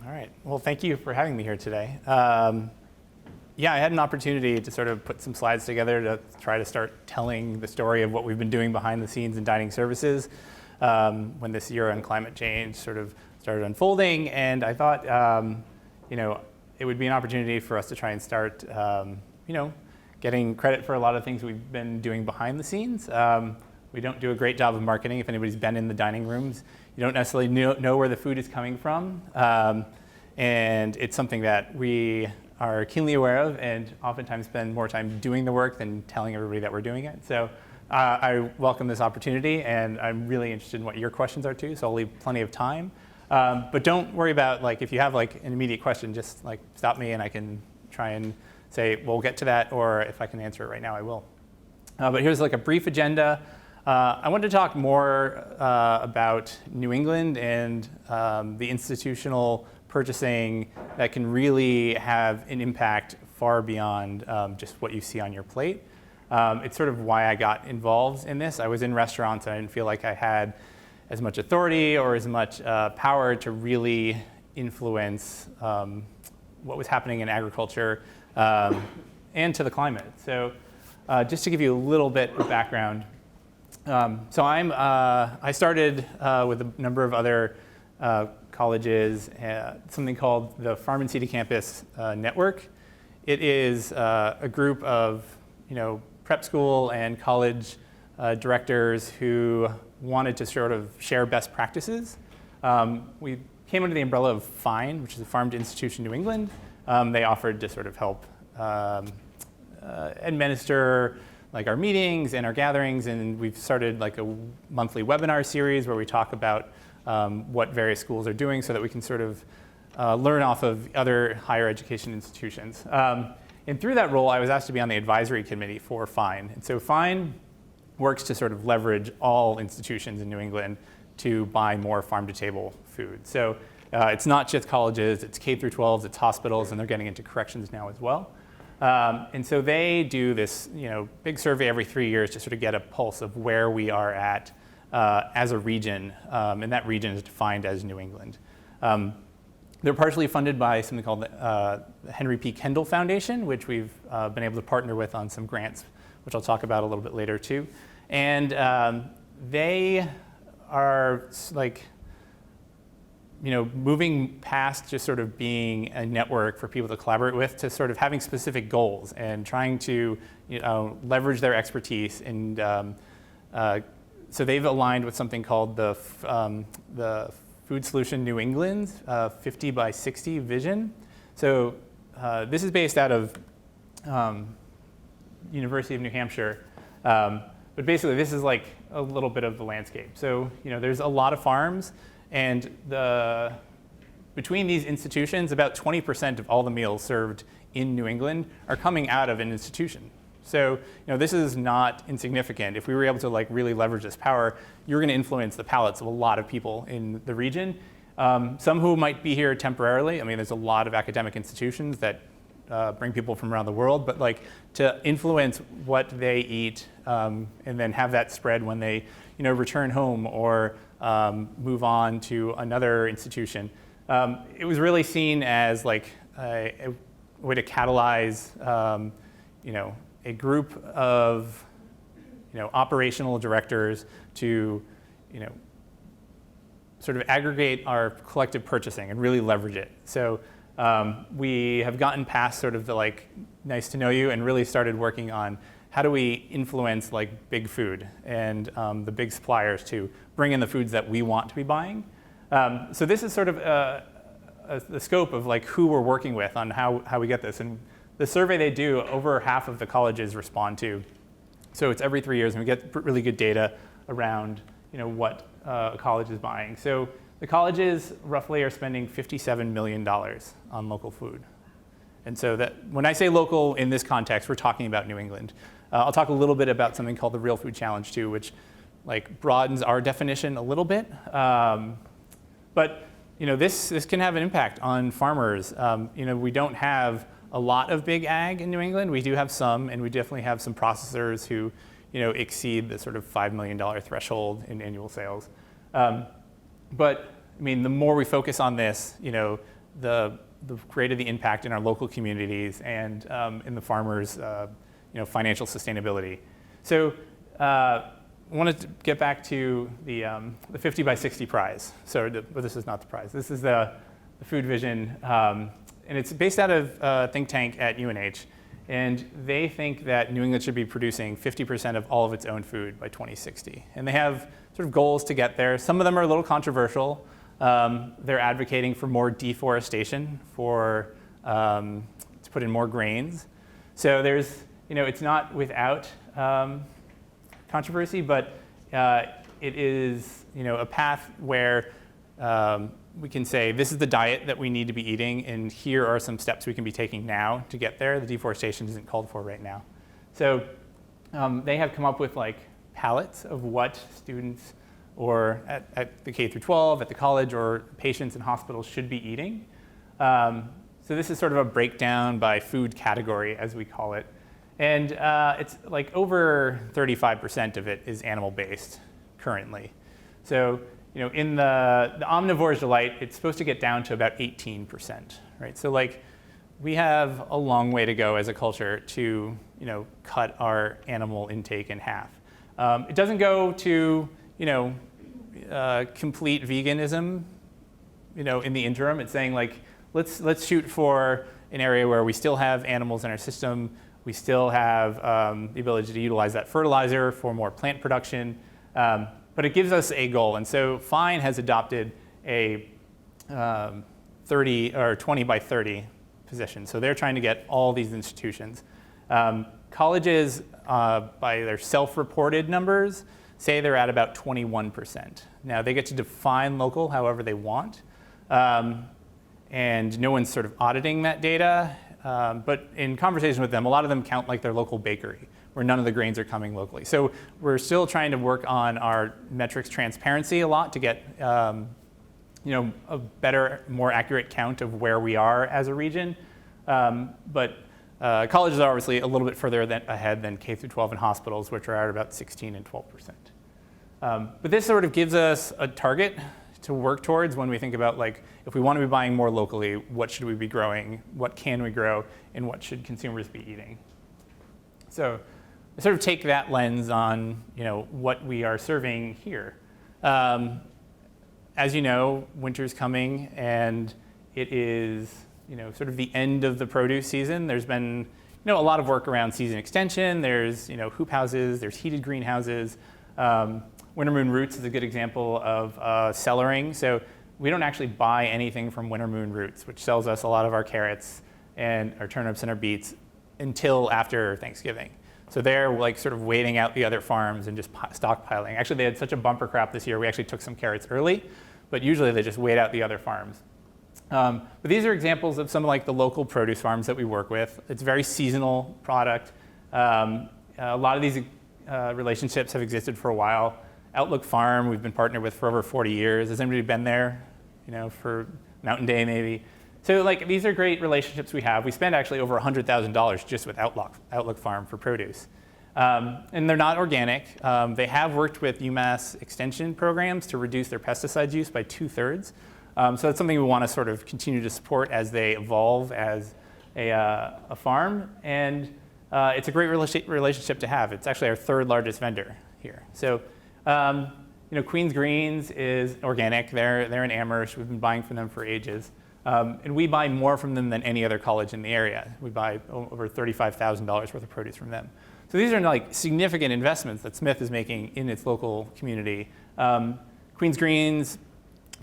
All right. Well, thank you for having me here today. Yeah, I had an opportunity to sort of put some slides together to try to start telling the story of what we've been doing behind the scenes in dining services when this year on climate change sort of started unfolding. And I thought, it would be an opportunity for us to try and start, getting credit for a lot of things we've been doing behind the scenes. We don't do a great job of marketing. If anybody's been in the dining rooms, you don't necessarily know where the food is coming from. And it's something that we are keenly aware of and oftentimes spend more time doing the work than telling everybody that we're doing it. So I welcome this opportunity, and I'm really interested in what your questions are too, so I'll leave plenty of time. But don't worry about, if you have an immediate question, just stop me and I can try and say, well, we'll get to that, or if I can answer it right now, I will. But here's a brief agenda. I wanted to talk more about New England and the institutional purchasing that can really have an impact far beyond just what you see on your plate. It's sort of why I got involved in this. I was in restaurants and I didn't feel like I had as much authority or as much power to really influence what was happening in agriculture and to the climate. So just to give you a little bit of background, I started with a number of other colleges, something called the Farm and City Campus Network. It is a group of prep school and college directors who wanted to sort of share best practices. We came under the umbrella of FINE, which is a Farm to Institution New England. They offered to sort of help administer our meetings and our gatherings, and we've started a monthly webinar series where we talk about what various schools are doing so that we can sort of learn off of other higher education institutions. And through that role, I was asked to be on the advisory committee for FINE. And so FINE works to sort of leverage all institutions in New England to buy more farm-to-table food. So it's not just colleges, it's K through 12s, it's hospitals, and they're getting into corrections now as well. And so they do this big survey every 3 years to sort of get a pulse of where we are at as a region, and that region is defined as New England. They're partially funded by something called the Henry P. Kendall Foundation, which we've been able to partner with on some grants, which I'll talk about a little bit later too. And they are moving past just sort of being a network for people to collaborate with to sort of having specific goals and trying to leverage their expertise. And so they've aligned with something called the Food Solution New England 50 by 60 vision. So this is based out of University of New Hampshire. But basically, this is a little bit of the landscape. So there's a lot of farms, and between these institutions, about 20% of all the meals served in New England are coming out of an institution. So this is not insignificant. If we were able to really leverage this power, you're going to influence the palates of a lot of people in the region. Some who might be here temporarily. I mean, there's a lot of academic institutions that bring people from around the world, but to influence what they eat and then have that spread when they return home or move on to another institution. It was really seen as a way to catalyze a group of operational directors to sort of aggregate our collective purchasing and really leverage it. So we have gotten past sort of the nice to know you and really started working on how do we influence big food and the big suppliers to bring in the foods that we want to be buying. So this is sort of the scope of who we're working with on how we get this. And the survey they do, over half of the colleges respond to. So it's every 3 years, and we get really good data around what a college is buying. So the colleges roughly are spending $57 million on local food. And so that when I say local in this context, we're talking about New England. I'll talk a little bit about something called the Real Food Challenge too, which broadens our definition a little bit. But this can have an impact on farmers. We don't have a lot of big ag in New England. We do have some, and we definitely have some processors who exceed the sort of $5 million threshold in annual sales. But I mean, the more we focus on this, the greater the impact in our local communities and in the farmers' financial sustainability. So I wanted to get back to the 50 by 60 prize. But this is not the prize. This is the food vision, and it's based out of a think tank at UNH. And they think that New England should be producing 50% of all of its own food by 2060. And they have sort of goals to get there. Some of them are a little controversial. They're advocating for more deforestation, to put in more grains. So there's, it's not without controversy, but it is, a path where we can say this is the diet that we need to be eating, and here are some steps we can be taking now to get there. The deforestation isn't called for right now. So they have come up with like palettes of what students or at the K through 12, at the college, or patients in hospitals should be eating. So this is sort of a breakdown by food category, as we call it. And it's like over 35% of it is animal-based currently. So in the omnivore's delight, it's supposed to get down to about 18%, right? So like we have a long way to go as a culture to cut our animal intake in half. It doesn't go to complete veganism, in the interim. It's saying like let's shoot for an area where we still have animals in our system. We still have the ability to utilize that fertilizer for more plant production. But it gives us a goal. And so FINE has adopted a 30 or 20 by 30 position. So they're trying to get all these institutions. Colleges, by their self-reported numbers, say they're at about 21%. Now, they get to define local however they want. And no one's sort of auditing that data. But in conversation with them, a lot of them count like their local bakery, where none of the grains are coming locally. So we're still trying to work on our metrics transparency a lot to get a better, more accurate count of where we are as a region. But colleges are obviously a little bit further ahead than K through 12 and hospitals, which are at about 16 and 12%. But this sort of gives us a target to work towards when we think about like, if we want to be buying more locally, what should we be growing? What can we grow? And what should consumers be eating? So I sort of take that lens on what we are serving here. As you know, winter's coming, and it is sort of the end of the produce season. There's been a lot of work around season extension. There's hoop houses. There's heated greenhouses. Winter Moon Roots is a good example of cellaring. So we don't actually buy anything from Winter Moon Roots, which sells us a lot of our carrots and our turnips and our beets until after Thanksgiving. So they're like sort of waiting out the other farms and just stockpiling. Actually, they had such a bumper crop this year, we actually took some carrots early, but usually they just wait out the other farms. But these are examples of some of like the local produce farms that we work with. It's a very seasonal product. A lot of these relationships have existed for a while. Outlook Farm, we've been partnered with for over 40 years. Has anybody been there, for Mountain Day maybe? So like these are great relationships we have. We spend actually over $100,000 just with Outlook Farm for produce. And they're not organic. They have worked with UMass extension programs to reduce their pesticide use by 2/3. So that's something we want to sort of continue to support as they evolve as a farm. And it's a great relationship to have. It's actually our third largest vendor here. So Queens Greens is organic. They're in Amherst. We've been buying from them for ages. And we buy more from them than any other college in the area. We buy over $35,000 worth of produce from them. So these are like significant investments that Smith is making in its local community. Queens Greens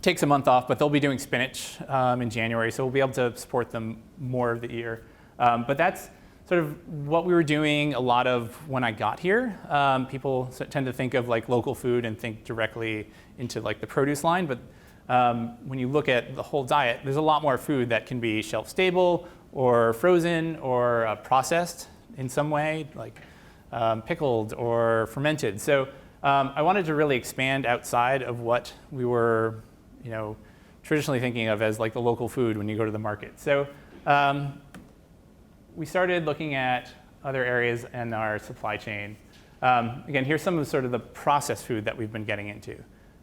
takes a month off, but they'll be doing spinach in January, so we'll be able to support them more of the year. But that's sort of what we were doing a lot of when I got here. People tend to think of like local food and think directly into like the produce line, but when you look at the whole diet, there's a lot more food that can be shelf stable or frozen or processed in some way, like pickled or fermented. So I wanted to really expand outside of what we were, traditionally thinking of as like the local food when you go to the market. So we started looking at other areas in our supply chain. Again, here's some of sort of the processed food that we've been getting into.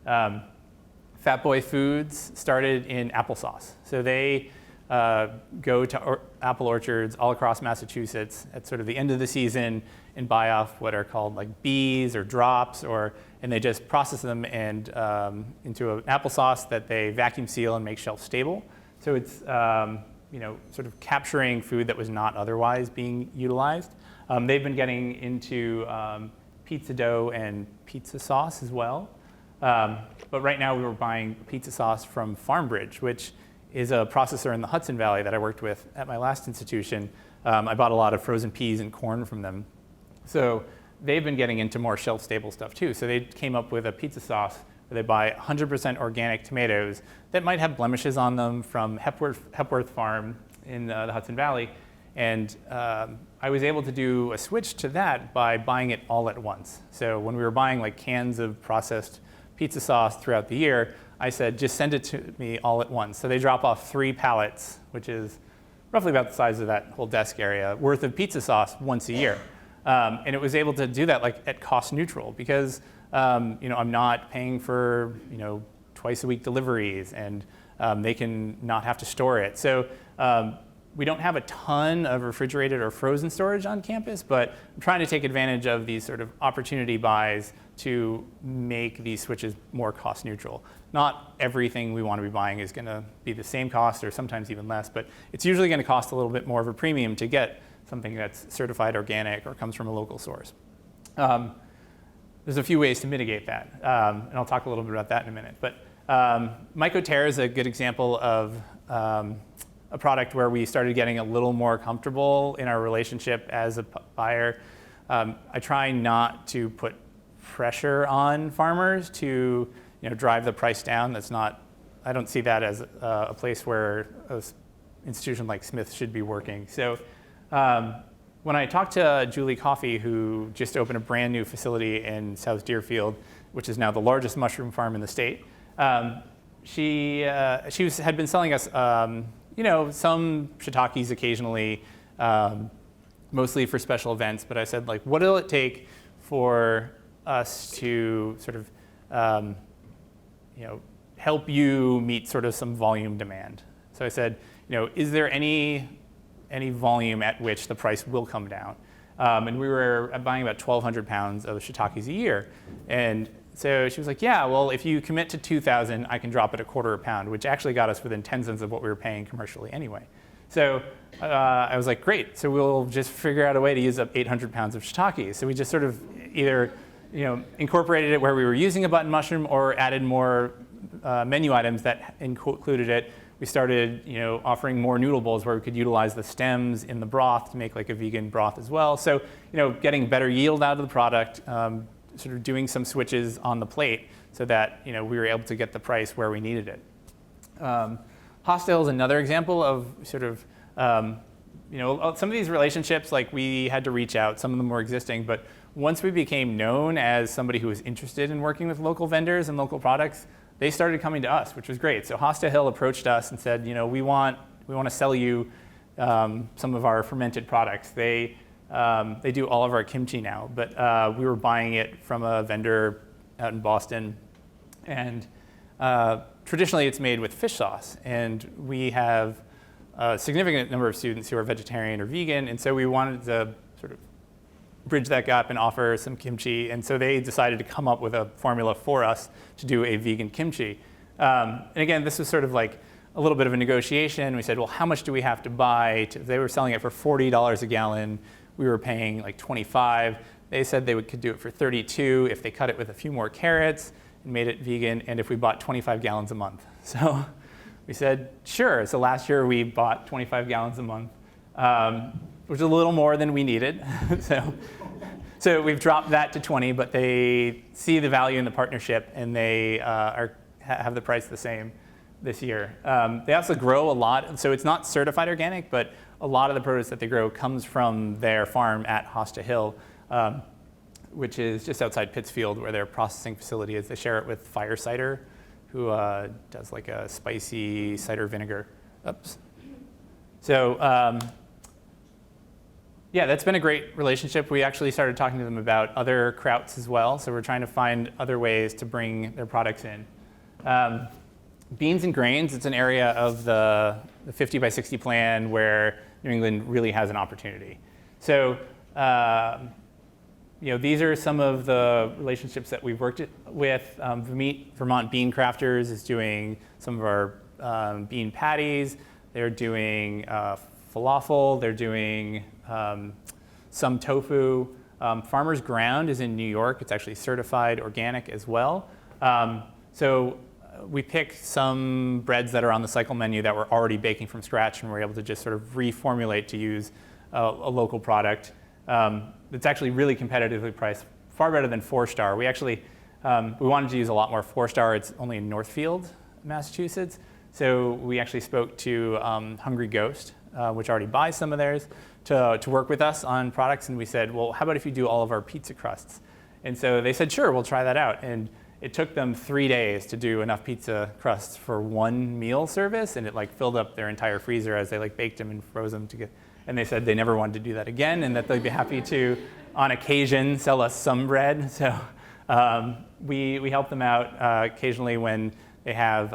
Fat Boy Foods started in applesauce. So they go to apple orchards all across Massachusetts at sort of the end of the season and buy off what are called like Bs or drops, and they just process them and into an applesauce that they vacuum seal and make shelf stable. So it's sort of capturing food that was not otherwise being utilized. They've been getting into pizza dough and pizza sauce as well. But right now we were buying pizza sauce from FarmBridge, which is a processor in the Hudson Valley that I worked with at my last institution. I bought a lot of frozen peas and corn from them. So they've been getting into more shelf-stable stuff too. So they came up with a pizza sauce where they buy 100% organic tomatoes that might have blemishes on them from Hepworth Farm in the Hudson Valley. And I was able to do a switch to that by buying it all at once. So when we were buying like cans of processed pizza sauce throughout the year, I said, just send it to me all at once. So they drop off 3 pallets, which is roughly about the size of that whole desk area, worth of pizza sauce once a year. And it was able to do that like at cost neutral because I'm not paying for twice a week deliveries, and they can not have to store it. So we don't have a ton of refrigerated or frozen storage on campus, but I'm trying to take advantage of these sort of opportunity buys to make these switches more cost neutral. Not everything we want to be buying is going to be the same cost or sometimes even less, but it's usually going to cost a little bit more of a premium to get something that's certified organic or comes from a local source. There's a few ways to mitigate that, and I'll talk a little bit about that in a minute. But Mycoterra is a good example of a product where we started getting a little more comfortable in our relationship as a buyer. I try not to put pressure on farmers to drive the price down. I don't see that as a place where an institution like Smith should be working. So when I talked to Julie Coffey, who just opened a brand new facility in South Deerfield, which is now the largest mushroom farm in the state, she had been selling us some shiitakes occasionally, mostly for special events. But I said, like, what will it take for us to sort of help you meet sort of some volume demand? So I said, is there any volume at which the price will come down? And we were buying about 1,200 pounds of shiitakes a year. And so she was like, yeah, well, if you commit to 2,000, I can drop it a quarter a pound, which actually got us within 10 cents of what we were paying commercially anyway. So I was like, great. So we'll just figure out a way to use up 800 pounds of shiitakes. So we just sort of either incorporated it where we were using a button mushroom or added more menu items that included it. We started offering more noodle bowls where we could utilize the stems in the broth to make like a vegan broth as well. So getting better yield out of the product, sort of doing some switches on the plate so that we were able to get the price where we needed it. Hostel is another example of sort of some of these relationships, like we had to reach out. Some of them were existing, but once we became known as somebody who was interested in working with local vendors and local products, they started coming to us, which was great. So Hosta Hill approached us and said, we want to sell you some of our fermented products. They do all of our kimchi now, but we were buying it from a vendor out in Boston, and traditionally it's made with fish sauce, and we have a significant number of students who are vegetarian or vegan, and so we wanted to sort of bridge that gap and offer some kimchi, and so they decided to come up with a formula for us to do a vegan kimchi. And again, this was sort of like a little bit of a negotiation. We said, well, how much do we have to buy? They were selling it for $40 a gallon. We were paying like $25. They said they could do it for $32 if they cut it with a few more carrots and made it vegan, and if we bought 25 gallons a month. So we said, sure. So last year we bought 25 gallons a month, which is a little more than we needed. So we've dropped that to 20, but they see the value in the partnership, and they have the price the same this year. They also grow a lot, so it's not certified organic, but a lot of the produce that they grow comes from their farm at Hosta Hill, which is just outside Pittsfield, where their processing facility is. They share it with Fire Cider, who does like a spicy cider vinegar. Oops. So yeah, that's been a great relationship. We actually started talking to them about other krauts as well, so we're trying to find other ways to bring their products in. Beans and grains, it's an area of the 50 by 60 plan where New England really has an opportunity. So these are some of the relationships that we've worked with. Vermont Bean Crafters is doing some of our bean patties. They're doing falafel. They're doing some tofu. Farmer's Ground is in New York. It's actually certified organic as well. So we picked some breads that are on the cycle menu that we're already baking from scratch, and we're able to just sort of reformulate to use a local product. It's actually really competitively priced, far better than 4-star. We actually, we wanted to use a lot more 4-star. It's only in Northfield, Massachusetts. So we actually spoke to Hungry Ghost, which already buys some of theirs, to work with us on products. And we said, well, how about if you do all of our pizza crusts? And so they said, sure, we'll try that out. And it took them 3 days to do enough pizza crusts for one meal service. And it filled up their entire freezer as they baked them and froze them to get. And they said they never wanted to do that again, and that they'd be happy to, on occasion, sell us some bread. So we help them out occasionally when they have,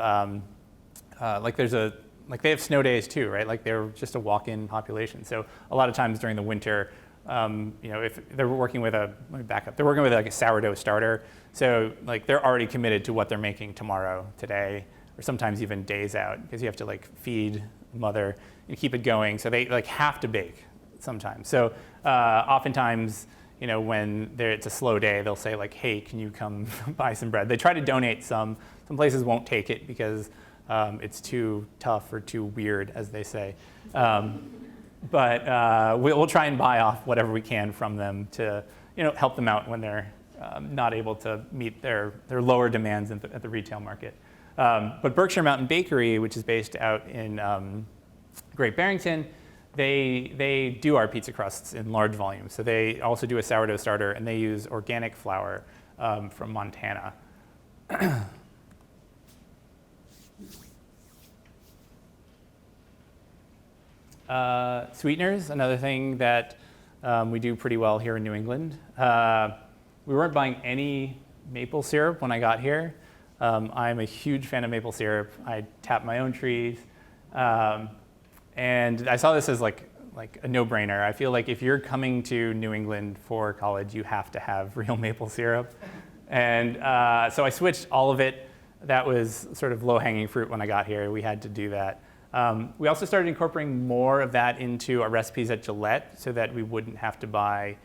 they have snow days too, right? They're just a walk-in population. So a lot of times during the winter, if they're working with let me back up. They're working with a sourdough starter. So they're already committed to what they're making tomorrow, today, or sometimes even days out, because you have to feed mother and keep it going. So they have to bake sometimes. So oftentimes, when it's a slow day, they'll say hey, can you come buy some bread? They try to donate some. Some places won't take it because it's too tough or too weird, as they say. But we'll try and buy off whatever we can from them to help them out when they're not able to meet their lower demands at the retail market. But Berkshire Mountain Bakery, which is based out in Great Barrington, they do our pizza crusts in large volumes. So they also do a sourdough starter, and they use organic flour from Montana. Sweeteners, another thing that we do pretty well here in New England. We weren't buying any maple syrup when I got here. I'm a huge fan of maple syrup. I tap my own trees. And I saw this as a no-brainer. I feel if you're coming to New England for college, you have to have real maple syrup. And so I switched all of it. That was sort of low-hanging fruit when I got here. We had to do that. We also started incorporating more of that into our recipes at Gillette so that we wouldn't have to buy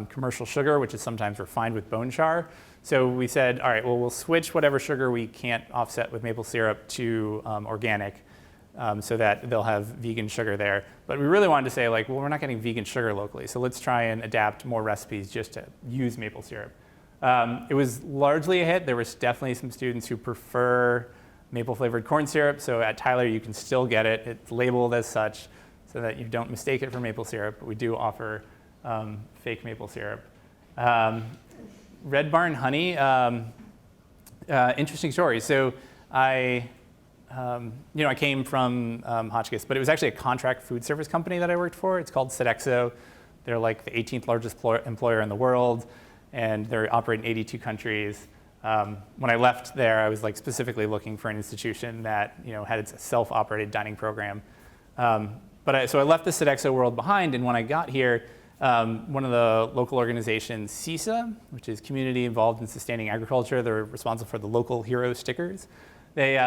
commercial sugar, which is sometimes refined with bone char. So we said, all right, well, we'll switch whatever sugar we can't offset with maple syrup to organic so that they'll have vegan sugar there. But we really wanted to say, well, we're not getting vegan sugar locally, so let's try and adapt more recipes just to use maple syrup. It was largely a hit. There was definitely some students who prefer maple-flavored corn syrup. So at Tyler, you can still get it. It's labeled as such so that you don't mistake it for maple syrup. But we do offer fake maple syrup. Red Barn Honey, interesting story. So I came from Hotchkiss, but it was actually a contract food service company that I worked for. It's called Sodexo. They're the 18th largest employer in the world, and they're operating in 82 countries. When I left there, I was specifically looking for an institution that had its self-operated dining program. So I left the Sodexo world behind, and when I got here, one of the local organizations, CISA, which is Community Involved in Sustaining Agriculture, they're responsible for the local hero stickers. They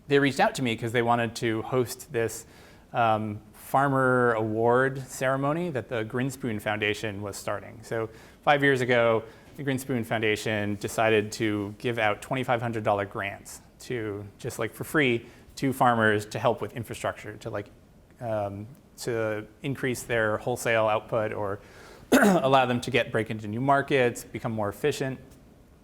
reached out to me because they wanted to host this farmer award ceremony that the Grinspoon Foundation was starting. So 5 years ago, the Grinspoon Foundation decided to give out $2,500 grants to just for free to farmers to help with infrastructure, to increase their wholesale output or allow them to break into new markets, become more efficient.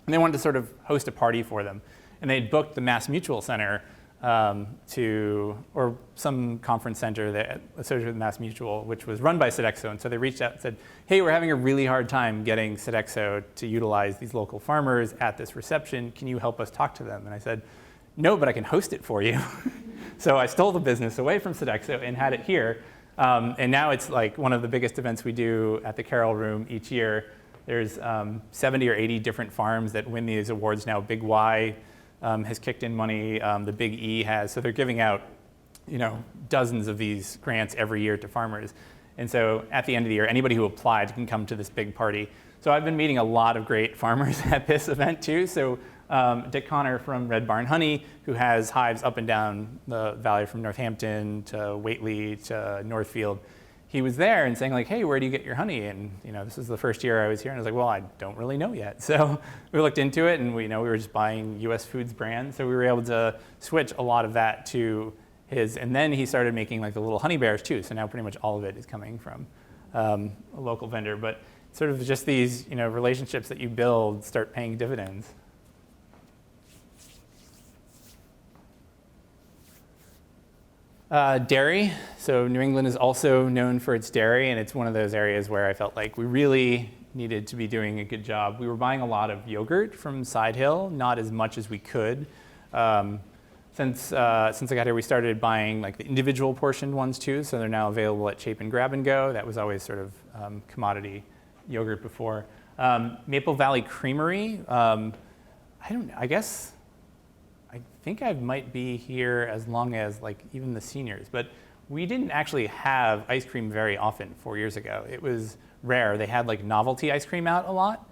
And they wanted to sort of host a party for them. And they had booked the Mass Mutual Center or some conference center that associated with Mass Mutual, which was run by Sodexo. And so they reached out and said, hey, we're having a really hard time getting Sodexo to utilize these local farmers at this reception. Can you help us talk to them? And I said, no, but I can host it for you. So I stole the business away from Sodexo and had it here. And now it's one of the biggest events we do at the Carroll Room each year. There's 70 or 80 different farms that win these awards now. Big Y has kicked in money. The Big E has. So they're giving out, dozens of these grants every year to farmers. And so at the end of the year, anybody who applied can come to this big party. So I've been meeting a lot of great farmers at this event too. So Dick Connor from Red Barn Honey, who has hives up and down the valley from Northampton to Whately to Northfield, he was there and saying like, hey, where do you get your honey? And this is the first year I was here, and I was like, well, I don't really know yet. So we looked into it, and we were just buying U.S. Foods brands, so we were able to switch a lot of that to his. And then he started making like the little honey bears too. So now pretty much all of it is coming from a local vendor. But sort of just these relationships that you build start paying dividends. Dairy. So New England is also known for its dairy, and it's one of those areas where I felt like we really needed to be doing a good job. We were buying a lot of yogurt from Side Hill, not as much as we could. Since I got here, we started buying like the individual portioned ones too, so they're now available at Shape and Grab and Go. That was always sort of commodity yogurt before. Maple Valley Creamery. I think I might be here as long as like even the seniors, but we didn't actually have ice cream very often 4 years ago. It was rare. They had like novelty ice cream out a lot,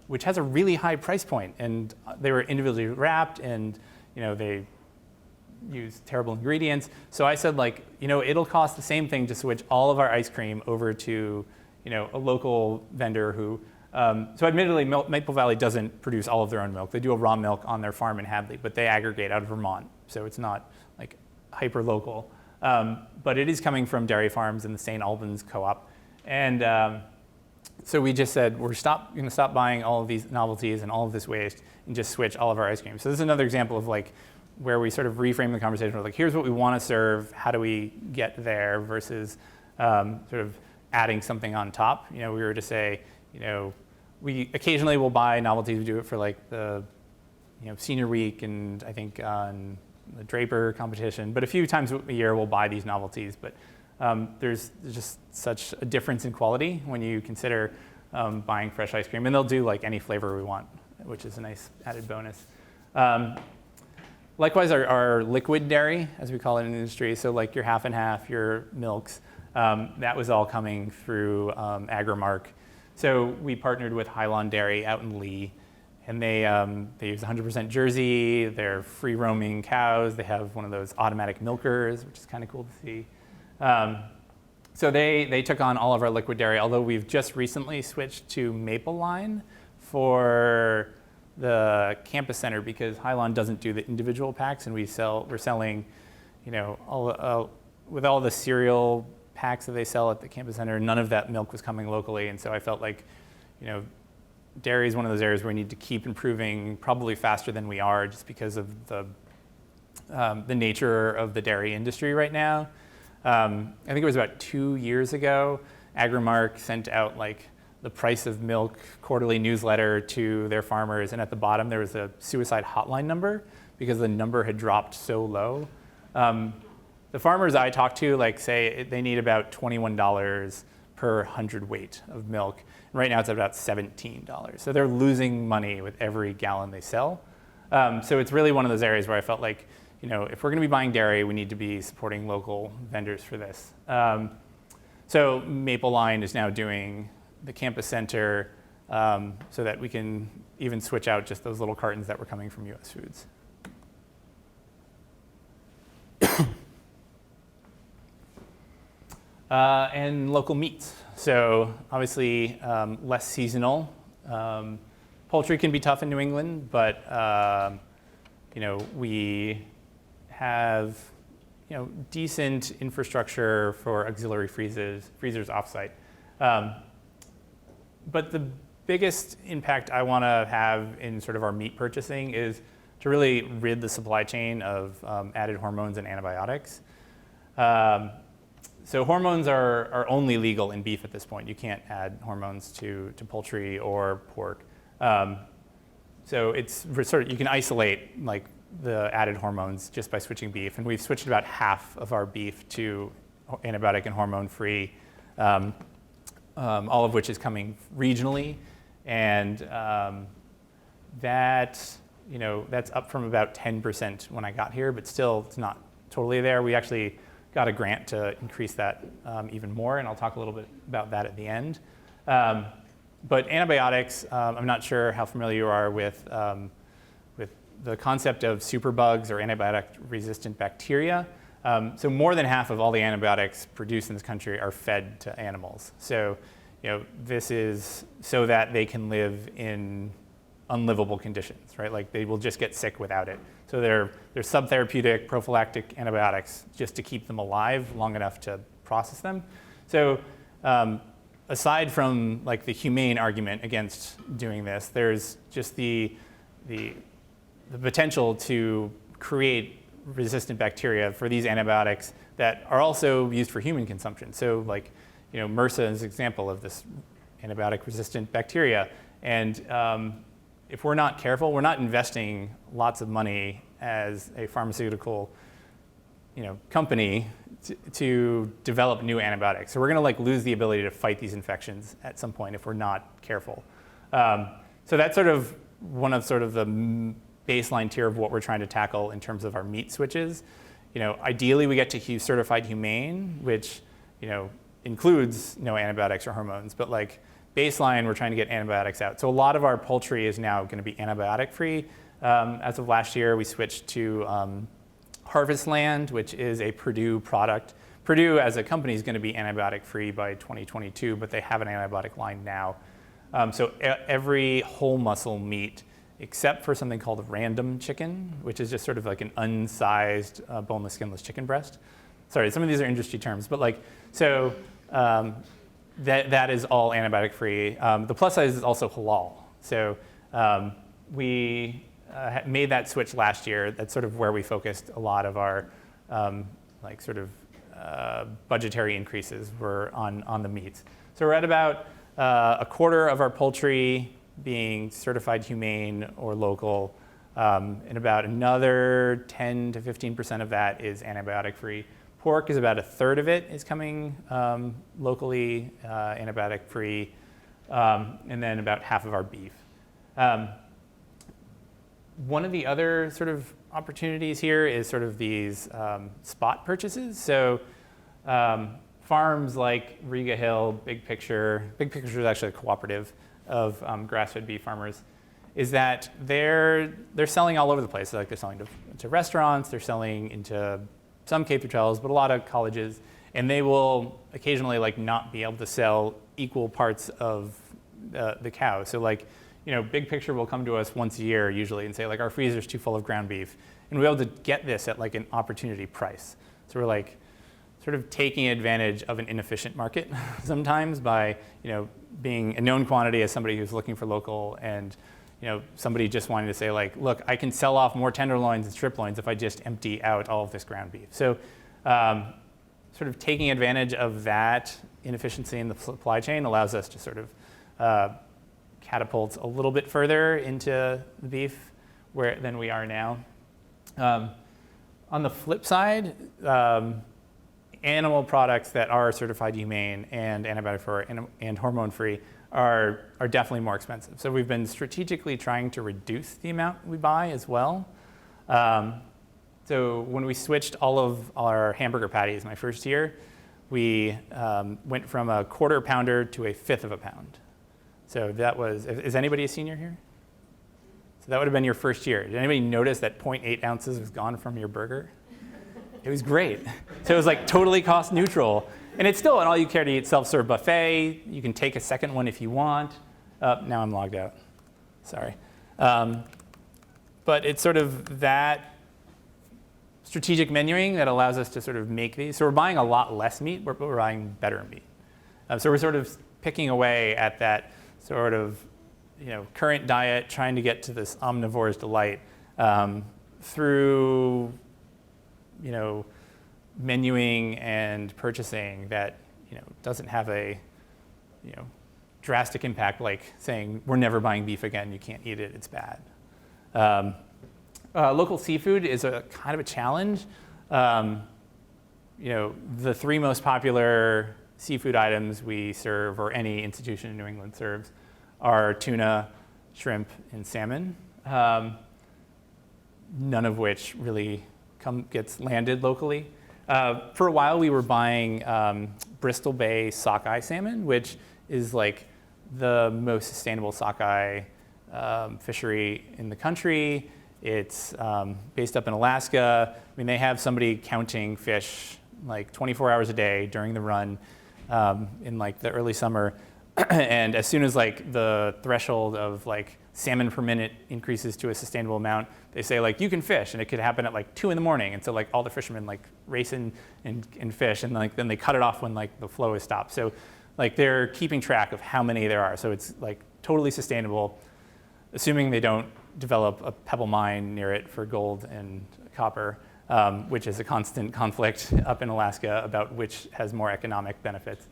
which has a really high price point, and they were individually wrapped, and they used terrible ingredients. So I said like, it'll cost the same thing to switch all of our ice cream over to a local vendor who. So admittedly, Maple Valley doesn't produce all of their own milk. They do a raw milk on their farm in Hadley, but they aggregate out of Vermont, so it's not like hyper local. But it is coming from dairy farms in the St. Albans co-op, and so we just said we're going to stop buying all of these novelties and all of this waste and just switch all of our ice cream. So this is another example of like where we sort of reframe the conversation with like, here's what we want to serve. How do we get there versus sort of adding something on top. We were to say, we occasionally will buy novelties. We do it for like the, senior week and I think on the Draper competition. But a few times a year we'll buy these novelties. But there's just such a difference in quality when you consider buying fresh ice cream. And they'll do like any flavor we want, which is a nice added bonus. Likewise, our liquid dairy, as we call it in the industry, so like your half and half, your milks, that was all coming through Agrimark. So we partnered with Hylon Dairy out in Lee, and they use 100% Jersey. They're free-roaming cows. They have one of those automatic milkers, which is kind of cool to see. So they took on all of our liquid dairy, although we've just recently switched to Maple Line for the campus center because Hylon doesn't do the individual packs, and we're selling, with all the cereal packs that they sell at the campus center, none of that milk was coming locally, and so I felt like, dairy is one of those areas where we need to keep improving probably faster than we are just because of the nature of the dairy industry right now. I think it was about 2 years ago, Agrimark sent out like the price of milk quarterly newsletter to their farmers, and at the bottom there was a suicide hotline number because the number had dropped so low. The farmers I talked to say they need about $21 per hundredweight of milk. And right now it's about $17. So they're losing money with every gallon they sell. So it's really one of those areas where I felt like, if we're going to be buying dairy, we need to be supporting local vendors for this. So Maple Line is now doing the campus center so that we can even switch out just those little cartons that were coming from U.S. Foods. And local meats. So obviously less seasonal. Poultry can be tough in New England, but we have decent infrastructure for auxiliary freezers offsite. But the biggest impact I want to have in sort of our meat purchasing is to really rid the supply chain of added hormones and antibiotics. So hormones are only legal in beef at this point. You can't add hormones to poultry or pork. So it's sort of, you can isolate like the added hormones just by switching beef. And we've switched about half of our beef to antibiotic and hormone free, all of which is coming regionally. And that that's up from about 10% when I got here, but still it's not totally there. We actually got a grant to increase that even more, and I'll talk a little bit about that at the end. But antibiotics, I'm not sure how familiar you are with the concept of superbugs or antibiotic-resistant bacteria. So more than half of all the antibiotics produced in this country are fed to animals. So this is so that they can live in unlivable conditions, right? Like they will just get sick without it. So they're subtherapeutic prophylactic antibiotics just to keep them alive long enough to process them. So aside from like the humane argument against doing this, there's just the potential to create resistant bacteria for these antibiotics that are also used for human consumption. So like, MRSA is an example of this antibiotic-resistant bacteria. And if we're not careful, we're not investing lots of money as a pharmaceutical company to develop new antibiotics. So we're going to like lose the ability to fight these infections at some point if we're not careful. So that's sort of one of the baseline tier of what we're trying to tackle in terms of our meat switches. Ideally we get to certified humane, which includes no antibiotics or hormones, but like baseline we're trying to get antibiotics out. So a lot of our poultry is now going to be antibiotic free. As of last year we switched to Harvest Land, which is a Purdue product. Purdue as a company is going to be antibiotic free by 2022, but they have an antibiotic line now. So every whole muscle meat, except for something called random chicken, which is just sort of like an unsized boneless, skinless chicken breast. Sorry, some of these are industry terms, but like, so that is all antibiotic free. The plus size is also halal. So we made that switch last year. That's sort of where we focused a lot of our budgetary increases were on the meats. So we're at about a quarter of our poultry being certified humane or local, and about another 10 to 15% of that is antibiotic free. Pork is about a third of it is coming locally antibiotic free, and then about half of our beef. One of the other sort of opportunities here is sort of these spot purchases. So farms like Riga Hill, Big Picture is actually a cooperative of grass-fed beef farmers, is that they're selling all over the place. So like they're selling to restaurants, they're selling into some K-12s, but a lot of colleges, and they will occasionally like not be able to sell equal parts of the cow. So like, Big Picture will come to us once a year usually and say like our freezer's too full of ground beef, and we're able to get this at like an opportunity price. So we're like sort of taking advantage of an inefficient market sometimes by being a known quantity as somebody who's looking for local, and somebody just wanting to say like, look, I can sell off more tenderloins and strip loins if I just empty out all of this ground beef. So sort of taking advantage of that inefficiency in the supply chain allows us to sort of catapult a little bit further into the beef than we are now. On the flip side, animal products that are certified humane and antibiotic-free and hormone-free are definitely more expensive. So we've been strategically trying to reduce the amount we buy as well. So when we switched all of our hamburger patties my first year, we went from a quarter pounder to a fifth of a pound. So that was, is anybody a senior here? So that would have been your first year. Did anybody notice that 0.8 ounces was gone from your burger? It was great. So it was like totally cost neutral. And it's still an all-you-care-to-eat self-serve buffet. You can take a second one if you want. Now I'm logged out. Sorry. But it's sort of that strategic menuing that allows us to sort of make these. So we're buying a lot less meat, but we're buying better meat. So we're sort of picking away at that sort of current diet, trying to get to this omnivore's delight through menuing and purchasing that doesn't have a drastic impact like saying we're never buying beef again, you can't eat it, it's bad. Local seafood is a kind of a challenge. The three most popular seafood items we serve, or any institution in New England serves, are tuna, shrimp, and salmon. none of which really gets landed locally. For a while, we were buying Bristol Bay sockeye salmon, which is like the most sustainable sockeye fishery in the country. It's based up in Alaska. I mean, they have somebody counting fish like 24 hours a day during the run in like the early summer. And as soon as like the threshold of like salmon per minute increases to a sustainable amount, they say like you can fish, and it could happen at like 2 in the morning. And so like all the fishermen like race in and fish, and like then they cut it off when like the flow is stopped. So like they're keeping track of how many there are. So it's like totally sustainable, assuming they don't develop a pebble mine near it for gold and copper, which is a constant conflict up in Alaska about which has more economic benefits.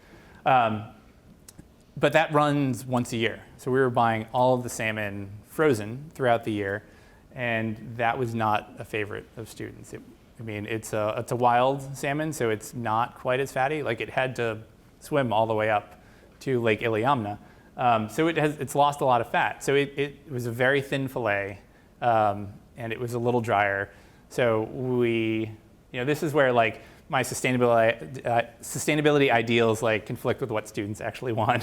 But that runs once a year. So we were buying all of the salmon frozen throughout the year, and that was not a favorite of students. I mean, it's a wild salmon, so it's not quite as fatty. Like it had to swim all the way up to Lake Iliamna. So it's lost a lot of fat. So it was a very thin fillet, and it was a little drier. So this is where like my sustainability ideals like conflict with what students actually want.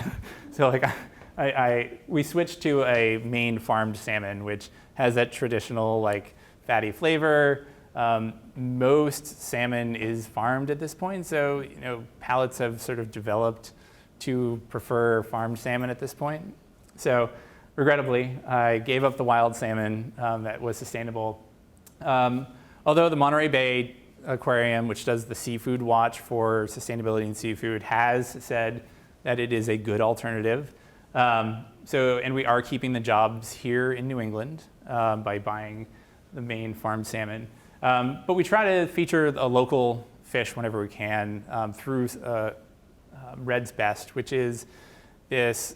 So like we switched to a Maine farmed salmon, which has that traditional like fatty flavor. Most salmon is farmed at this point, so palates have sort of developed to prefer farmed salmon at this point. So regrettably, I gave up the wild salmon that was sustainable. Although the Monterey Bay Aquarium, which does the seafood watch for sustainability in seafood, has said that it is a good alternative. And we are keeping the jobs here in New England by buying the Maine farmed salmon. But we try to feature a local fish whenever we can through Red's Best, which is this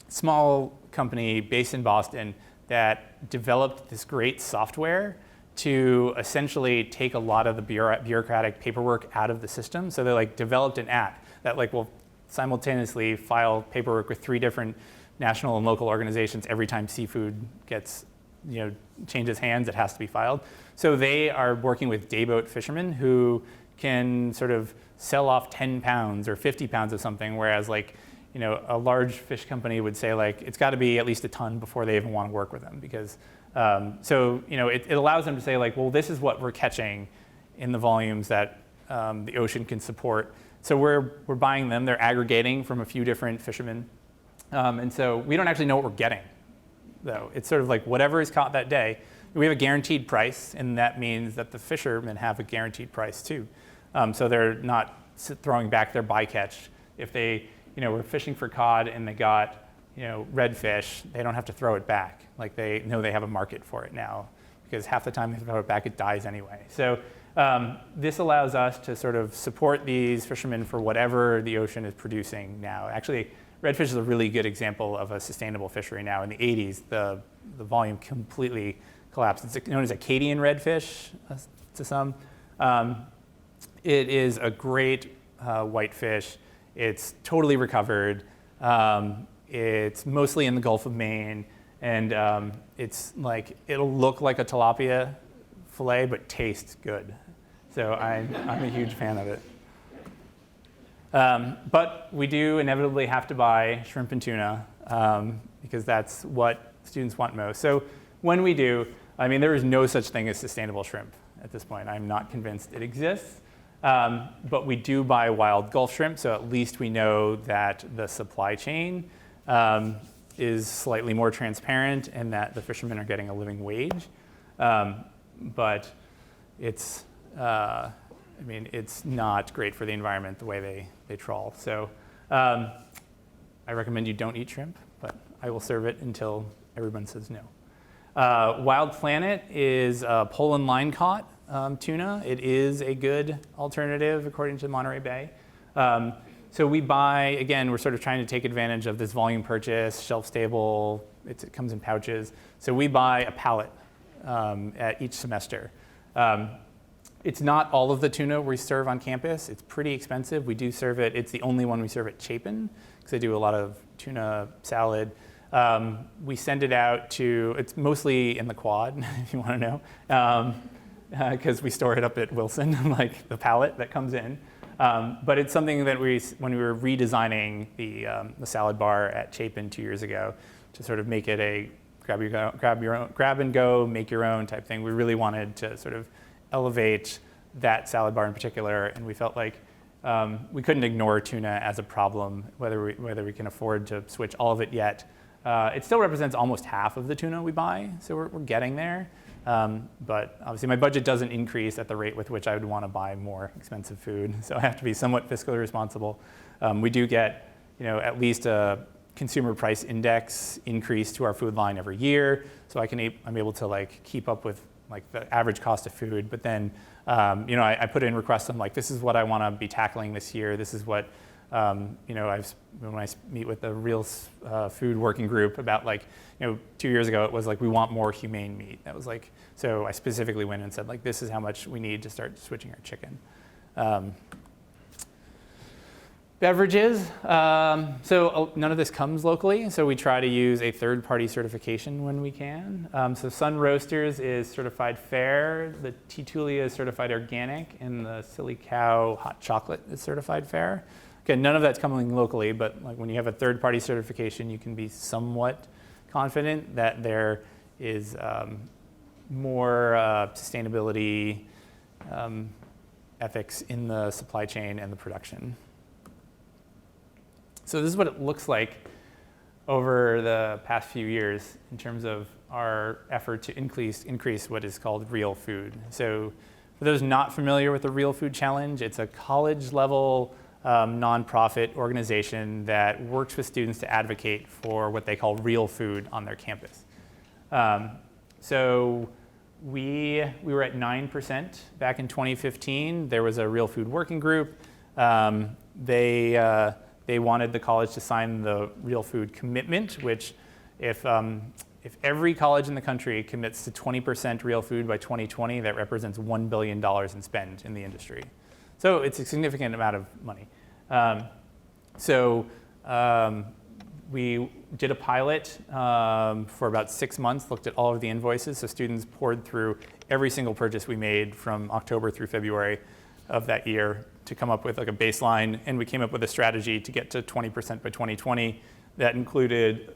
small company based in Boston that developed this great software to essentially take a lot of the bureaucratic paperwork out of the system. So they like developed an app that like will simultaneously file paperwork with 3 different national and local organizations every time seafood gets, changes hands, it has to be filed. So they are working with dayboat fishermen who can sort of sell off 10 pounds or 50 pounds of something, whereas like, a large fish company would say like, it's got to be at least a ton before they even want to work with them, because it allows them to say like, well, this is what we're catching in the volumes that the ocean can support. So we're buying them. They're aggregating from a few different fishermen. And so we don't actually know what we're getting, though. It's sort of like whatever is caught that day. We have a guaranteed price, and that means that the fishermen have a guaranteed price too. So they're not throwing back their bycatch. If they were fishing for cod and they got redfish, they don't have to throw it back. Like they know they have a market for it now, because half the time they throw it back, it dies anyway. So this allows us to sort of support these fishermen for whatever the ocean is producing now. Actually, redfish is a really good example of a sustainable fishery now. In the 80s, the volume completely collapsed. It's known as Acadian redfish to some. It is a great white fish. It's totally recovered. It's mostly in the Gulf of Maine, and it's like it'll look like a tilapia fillet, but tastes good. So I'm a huge fan of it. But we do inevitably have to buy shrimp and tuna because that's what students want most. So when we do, there is no such thing as sustainable shrimp at this point. I'm not convinced it exists. But we do buy wild Gulf shrimp, so at least we know that the supply chain is slightly more transparent and that the fishermen are getting a living wage. But it's, it's not great for the environment the way they trawl. So I recommend you don't eat shrimp, but I will serve it until everyone says no. Wild Planet is pole and line caught tuna. It is a good alternative according to Monterey Bay. So we buy, again, we're sort of trying to take advantage of this volume purchase, shelf stable, it comes in pouches. So we buy a pallet at each semester. It's not all of the tuna we serve on campus. It's pretty expensive. We do serve it. It's the only one we serve at Chapin because they do a lot of tuna salad. We send it out to, it's mostly in the quad, if you want to know, because we store it up at Wilson, like the pallet that comes in. But it's something that when we were redesigning the salad bar at Chapin 2 years ago, to sort of make it a grab and go, make your own type thing, we really wanted to sort of elevate that salad bar in particular, and we felt like we couldn't ignore tuna as a problem, whether we can afford to switch all of it yet. It still represents almost half of the tuna we buy, so we're getting there. But obviously my budget doesn't increase at the rate with which I would want to buy more expensive food, so I have to be somewhat fiscally responsible. We do get, at least a consumer price index increase to our food line every year, so I'm able to like keep up with like the average cost of food. But then, I put in requests. I'm like, this is what I want to be tackling this year. This is what, when I meet with the real food working group about 2 years ago, it was like, we want more humane meat. That was like, so I specifically went and said like, this is how much we need to start switching our chicken. Beverages, so none of this comes locally, so we try to use a third-party certification when we can. So Sun Roasters is certified fair, the Titulia is certified organic, and the Silly Cow hot chocolate is certified fair. Okay, none of that's coming locally, but like when you have a third-party certification, you can be somewhat confident that there is more sustainability ethics in the supply chain and the production. So this is what it looks like over the past few years in terms of our effort to increase what is called real food. So for those not familiar with the Real Food Challenge, it's a college-level nonprofit organization that works with students to advocate for what they call real food on their campus. So we were at 9% back in 2015. There was a real food working group. They wanted the college to sign the Real Food Commitment, which if every college in the country commits to 20% real food by 2020, that represents $1 billion in spend in the industry. So it's a significant amount of money. We did a pilot for about 6 months, looked at all of the invoices. So students poured through every single purchase we made from October through February of that year to come up with like a baseline, and we came up with a strategy to get to 20% by 2020 that included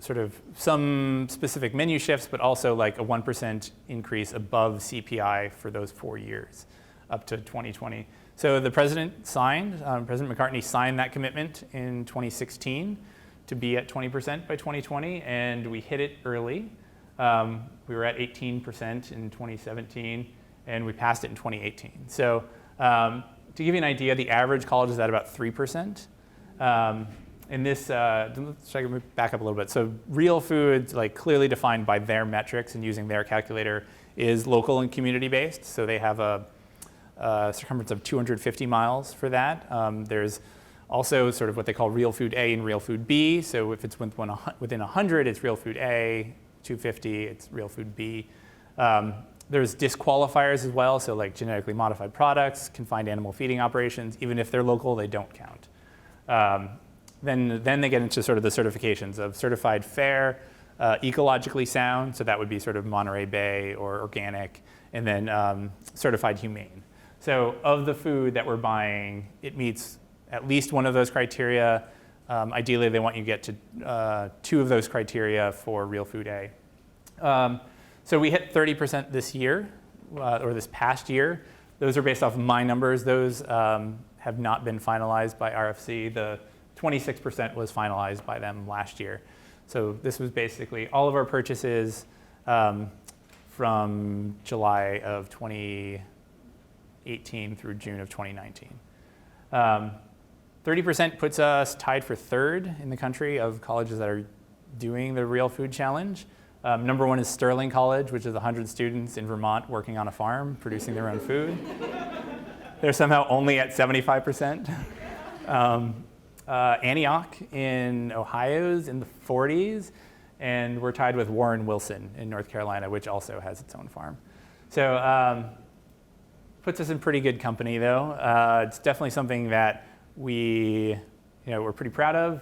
sort of some specific menu shifts, but also like a 1% increase above CPI for those 4 years up to 2020. So the president President McCartney signed that commitment in 2016 to be at 20% by 2020, and we hit it early. We were at 18% in 2017, and we passed it in 2018. So to give you an idea, the average college is at about 3%. In this, let's back up a little bit. So real food, like clearly defined by their metrics and using their calculator, is local and community-based. So they have a circumference of 250 miles for that. There's also sort of what they call real food A and real food B. So if it's within 100, it's real food A. 250, it's real food B. There's disqualifiers as well, so like genetically modified products, confined animal feeding operations, even if they're local, they don't count. Then they get into sort of the certifications of certified fair, ecologically sound, so that would be sort of Monterey Bay or organic, and then certified humane. So of the food that we're buying, it meets at least one of those criteria. Ideally, they want you to get to 2 of those criteria for real food A. So we hit 30% this year, or this past year. Those are based off of my numbers. Those have not been finalized by RFC. The 26% was finalized by them last year. So this was basically all of our purchases from July of 2018 through June of 2019. 30% puts us tied for 3rd in the country of colleges that are doing the Real Food Challenge. Number 1 is Sterling College, which is 100 students in Vermont working on a farm, producing their own food. They're somehow only at 75%. Antioch in Ohio is in the 40s, and we're tied with Warren Wilson in North Carolina, which also has its own farm. So puts us in pretty good company, though. It's definitely something that we we're pretty proud of.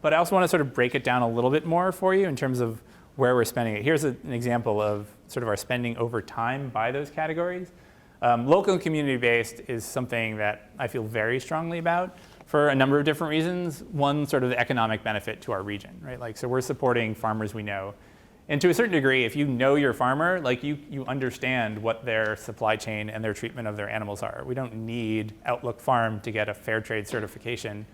But I also want to sort of break it down a little bit more for you in terms of where we're spending it. Here's an example of sort of our spending over time by those categories. Local and community-based is something that I feel very strongly about for a number of different reasons. One, sort of the economic benefit to our region, right? Like, so we're supporting farmers we know. And to a certain degree, if you know your farmer, like you understand what their supply chain and their treatment of their animals are. We don't need Outlook Farm to get a fair trade certification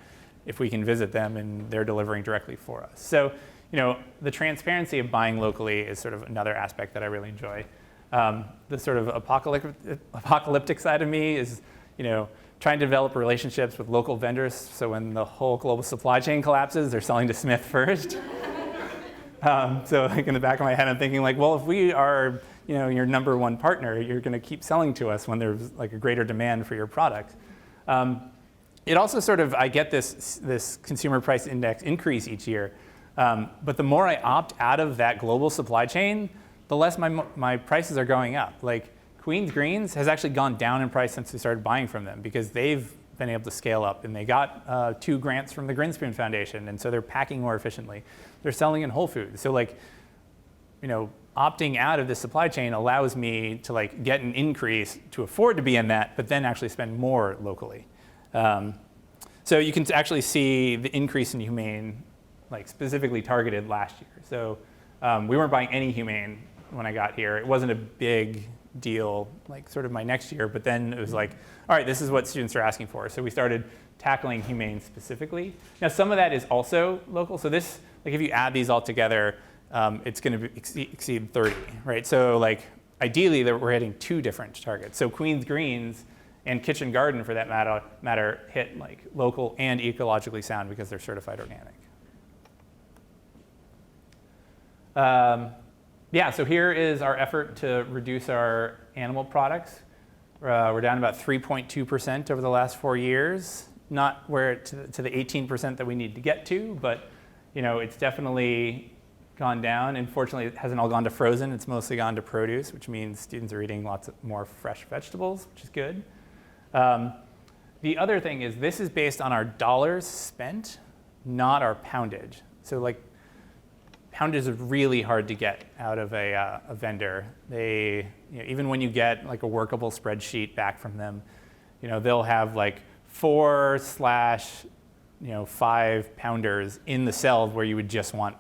if we can visit them and they're delivering directly for us. So, the transparency of buying locally is sort of another aspect that I really enjoy. The sort of apocalyptic side of me is, trying to develop relationships with local vendors so when the whole global supply chain collapses, they're selling to Smith first. So like in the back of my head, I'm thinking like, well, if we are, your number one partner, you're going to keep selling to us when there's like a greater demand for your product. It also sort of, I get this consumer price index increase each year, but the more I opt out of that global supply chain, the less my prices are going up. Like Queen's Greens has actually gone down in price since we started buying from them because they've been able to scale up, and they got 2 grants from the Grinspoon Foundation, and so they're packing more efficiently. They're selling in Whole Foods. So like, opting out of this supply chain allows me to like get an increase to afford to be in that, but then actually spend more locally. So you can actually see the increase in humane, like specifically targeted last year. So we weren't buying any humane when I got here. It wasn't a big deal, like sort of my next year, but then it was like, all right, this is what students are asking for. So we started tackling humane specifically. Now some of that is also local. So this, like if you add these all together, it's going to exceed 30, right? So like ideally we're hitting 2 different targets. So Queen's Greens and Kitchen Garden for that matter hit like local and ecologically sound because they're certified organic. So here is our effort to reduce our animal products. We're down about 3.2% over the last 4 years. Not where to the 18% that we need to get to, but it's definitely gone down. Unfortunately, it hasn't all gone to frozen. It's mostly gone to produce, which means students are eating lots more fresh vegetables, which is good. The other thing is this is based on our dollars spent, not our poundage. So like poundage is really hard to get out of a vendor. They, even when you get like a workable spreadsheet back from them, they'll have like 4/5 pounders in the cell where you would just want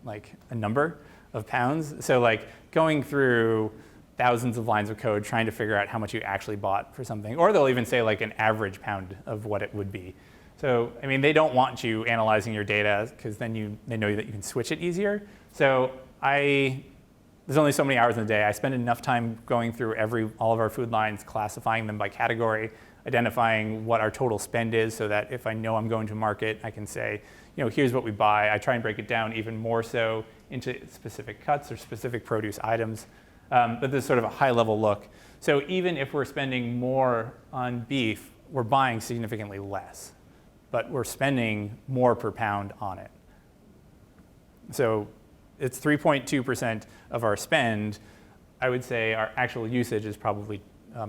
like a number of pounds. So like going through thousands of lines of code trying to figure out how much you actually bought for something, or they'll even say like an average pound of what it would be. So, I mean, they don't want you analyzing your data because then they know that you can switch it easier. So there's only so many hours in a day. I spend enough time going through all of our food lines, classifying them by category, identifying what our total spend is so that if I know I'm going to market, I can say, here's what we buy. I try and break it down even more so into specific cuts or specific produce items. But this is sort of a high-level look. So even if we're spending more on beef, we're buying significantly less, but we're spending more per pound on it. So it's 3.2% of our spend. I would say our actual usage has probably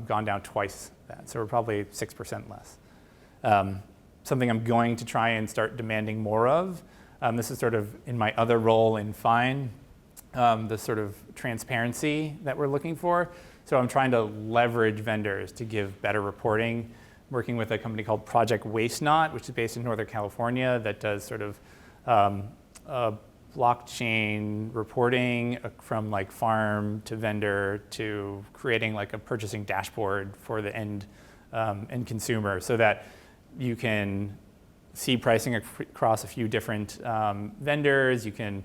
gone down twice that. So we're probably 6% less. Something I'm going to try and start demanding more of. This is sort of in my other role in Fine, the sort of transparency that we're looking for. So I'm trying to leverage vendors to give better reporting, working with a company called Project Waste Not, which is based in Northern California, that does sort of blockchain reporting from like farm to vendor to creating like a purchasing dashboard for the end consumer so that you can see pricing across a few different vendors. You can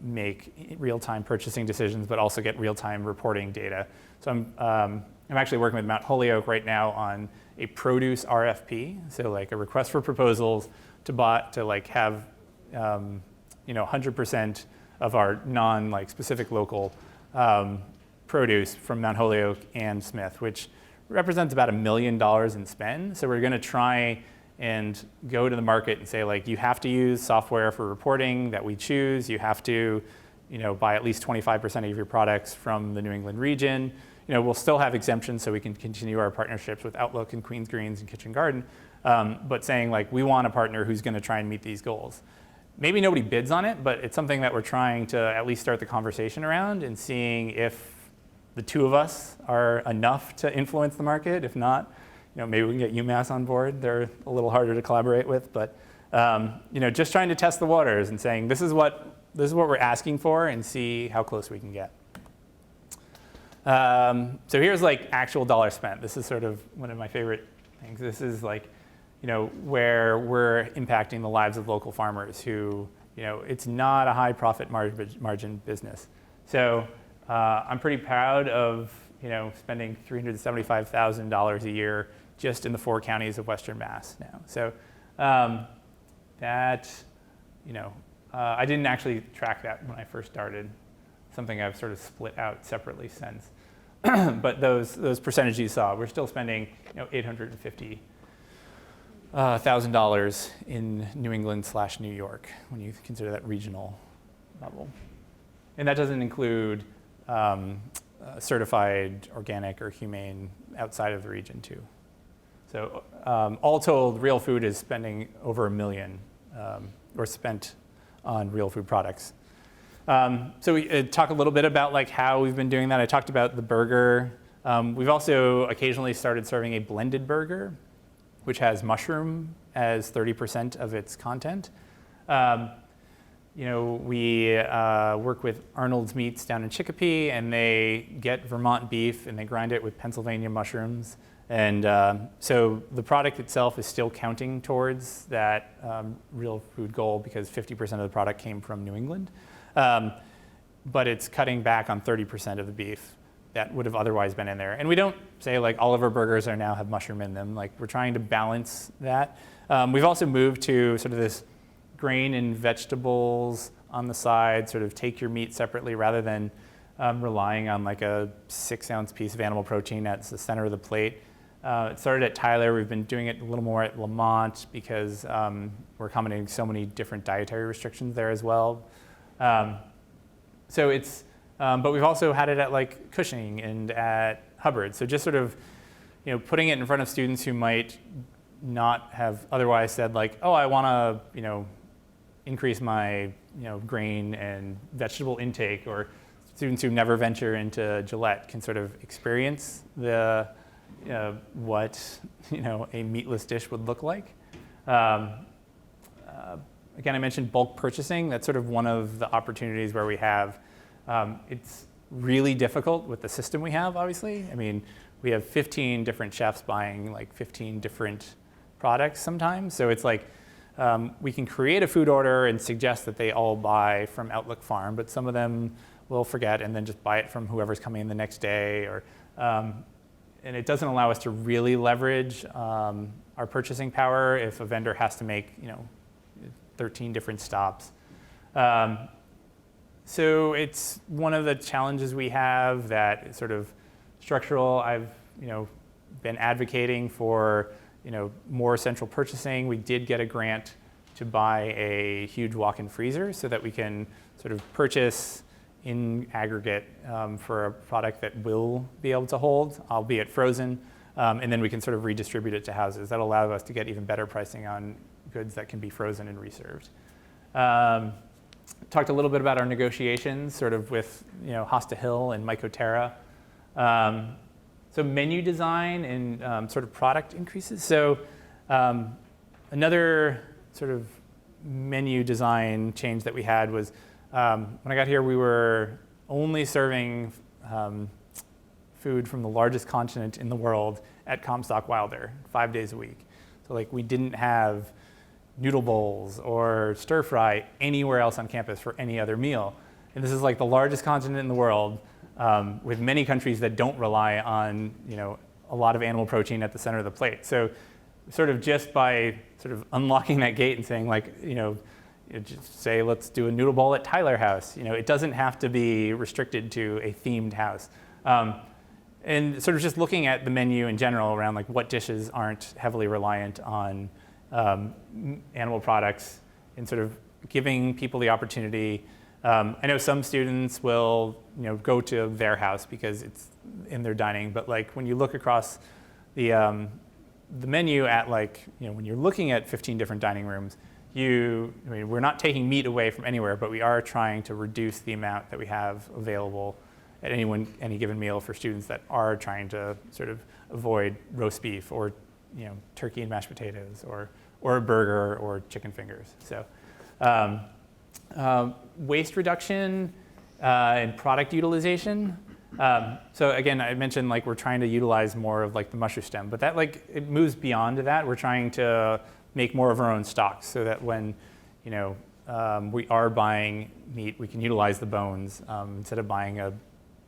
make real-time purchasing decisions, but also get real-time reporting data. So I'm actually working with Mount Holyoke right now on a produce RFP, so like a request for proposals to like have 100% of our specific local produce from Mount Holyoke and Smith, which represents about $1 million in spend. So we're going to try and go to the market and say, like, you have to use software for reporting that we choose. You have to, buy at least 25% of your products from the New England region. We'll still have exemptions so we can continue our partnerships with Outlook and Queen's Greens and Kitchen Garden. but saying like, we want a partner who's going to try and meet these goals. Maybe nobody bids on it, but it's something that we're trying to at least start the conversation around and seeing if the two of us are enough to influence the market. If not, maybe we can get UMass on board. They're a little harder to collaborate with, but just trying to test the waters and saying this is what we're asking for and see how close we can get. So here's like actual dollar spent. This is sort of one of my favorite things. This is like, where we're impacting the lives of local farmers who, it's not a high profit margin business. So I'm pretty proud of, spending $375,000 a year just in the 4 counties of Western Mass now. So that, I didn't actually track that when I first started. Something I've sort of split out separately since. But those percentages you saw, we're still spending, $850,000 in New England/New York when you consider that regional level. And that doesn't include certified organic or humane outside of the region too. So all told, Real Food is spending over $1 million or spent on real food products. So we talk a little bit about like how we've been doing that. I talked about the burger. We've also occasionally started serving a blended burger, which has mushroom as 30% of its content. We work with Arnold's Meats down in Chicopee, and they get Vermont beef and they grind it with Pennsylvania mushrooms. And so the product itself is still counting towards that real food goal because 50% of the product came from New England. But it's cutting back on 30% of the beef that would have otherwise been in there. And we don't say like all of our burgers now have mushroom in them. Like we're trying to balance that. We've also moved to sort of this grain and vegetables on the side, sort of take your meat separately rather than relying on like a 6-ounce piece of animal protein at the center of the plate. It started at Tyler. We've been doing it a little more at Lamont because we're accommodating so many different dietary restrictions there as well. So it's, but we've also had it at like Cushing and at Hubbard. So just sort of, putting it in front of students who might not have otherwise said like, oh, I want to, increase my, grain and vegetable intake, or students who never venture into Gillette can sort of experience the, what, a meatless dish would look like. Again, I mentioned bulk purchasing. That's sort of one of the opportunities where we have, it's really difficult with the system we have, obviously. I mean, we have 15 different chefs buying like 15 different products sometimes. So it's like, we can create a food order and suggest that they all buy from Outlook Farm, but some of them will forget and then just buy it from whoever's coming in the next day. Or, and it doesn't allow us to really leverage our purchasing power if a vendor has to make, 13 different stops. So it's one of the challenges we have that is sort of structural. I've been advocating for more central purchasing. We did get a grant to buy a huge walk-in freezer so that we can sort of purchase in aggregate for a product that will be able to hold, albeit frozen, and then we can sort of redistribute it to houses. That'll allow us to get even better pricing on goods that can be frozen and reserved. Talked a little bit about our negotiations, sort of with Hosta Hill and Mycoterra. So menu design and sort of product increases. So another sort of menu design change that we had was when I got here, we were only serving food from the largest continent in the world at Comstock Wilder 5 days a week. So like we didn't have noodle bowls or stir fry anywhere else on campus for any other meal. And this is like the largest continent in the world with many countries that don't rely on a lot of animal protein at the center of the plate. So sort of just by sort of unlocking that gate and saying like, just say let's do a noodle bowl at Tyler House. It doesn't have to be restricted to a themed house. And sort of just looking at the menu in general around like what dishes aren't heavily reliant on animal products and sort of giving people the opportunity. I know some students will go to their house because it's in their dining, but like when you look across the the menu at when you're looking at 15 different dining rooms, we're not taking meat away from anywhere, but we are trying to reduce the amount that we have available at any given meal for students that are trying to sort of avoid roast beef or turkey and mashed potatoes or a burger or chicken fingers. So waste reduction and product utilization. So again, I mentioned we're trying to utilize more of the musher stem, but that it moves beyond that. We're trying to make more of our own stocks so that when we are buying meat, we can utilize the bones instead of buying a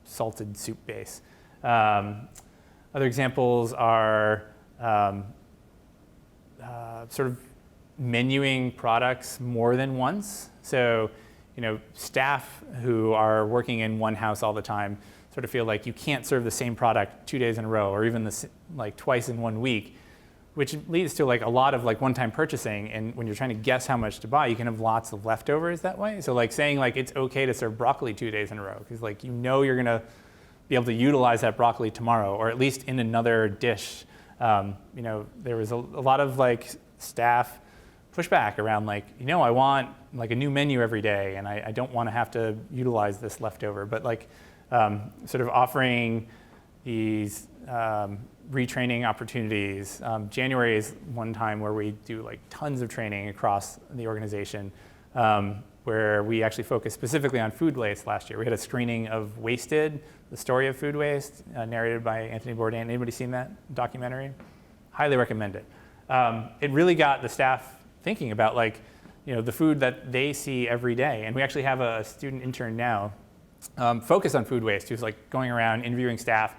salted soup base. Other examples are sort of menuing products more than once. So staff who are working in one house all the time sort of feel like you can't serve the same product 2 days in a row or even twice in 1 week, which leads to a lot of one-time purchasing. And when you're trying to guess how much to buy, you can have lots of leftovers that way. So saying it's okay to serve broccoli 2 days in a row because you're going to be able to utilize that broccoli tomorrow or at least in another dish. There was a lot of staff pushback around I want a new menu every day and I don't want to have to utilize this leftover. But sort of offering these retraining opportunities. January is one time where we do tons of training across the organization where we actually focused specifically on food waste last year. We had a screening of Wasted, the story of food waste, narrated by Anthony Bourdain. Anybody seen that documentary? Highly recommend it. It really got the staff thinking about the food that they see every day. And we actually have a student intern now focused on food waste who's going around interviewing staff.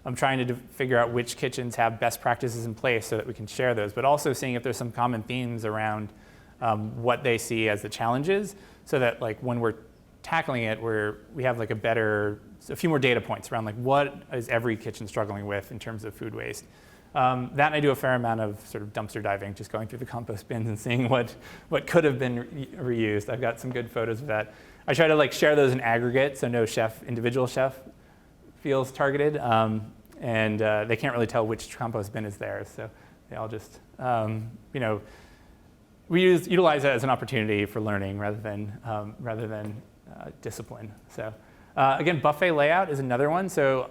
I'm trying to figure out which kitchens have best practices in place so that we can share those, but also seeing if there's some common themes around what they see as the challenges so that when we're tackling it, we have a few more data points around what is every kitchen struggling with in terms of food waste. That I do a fair amount of sort of dumpster diving, just going through the compost bins and seeing what could have been reused. I've got some good photos of that. I try to share those in aggregate so no individual chef feels targeted, and they can't really tell which compost bin is theirs. So they all just, we utilize that as an opportunity for learning rather than discipline. So again, buffet layout is another one. So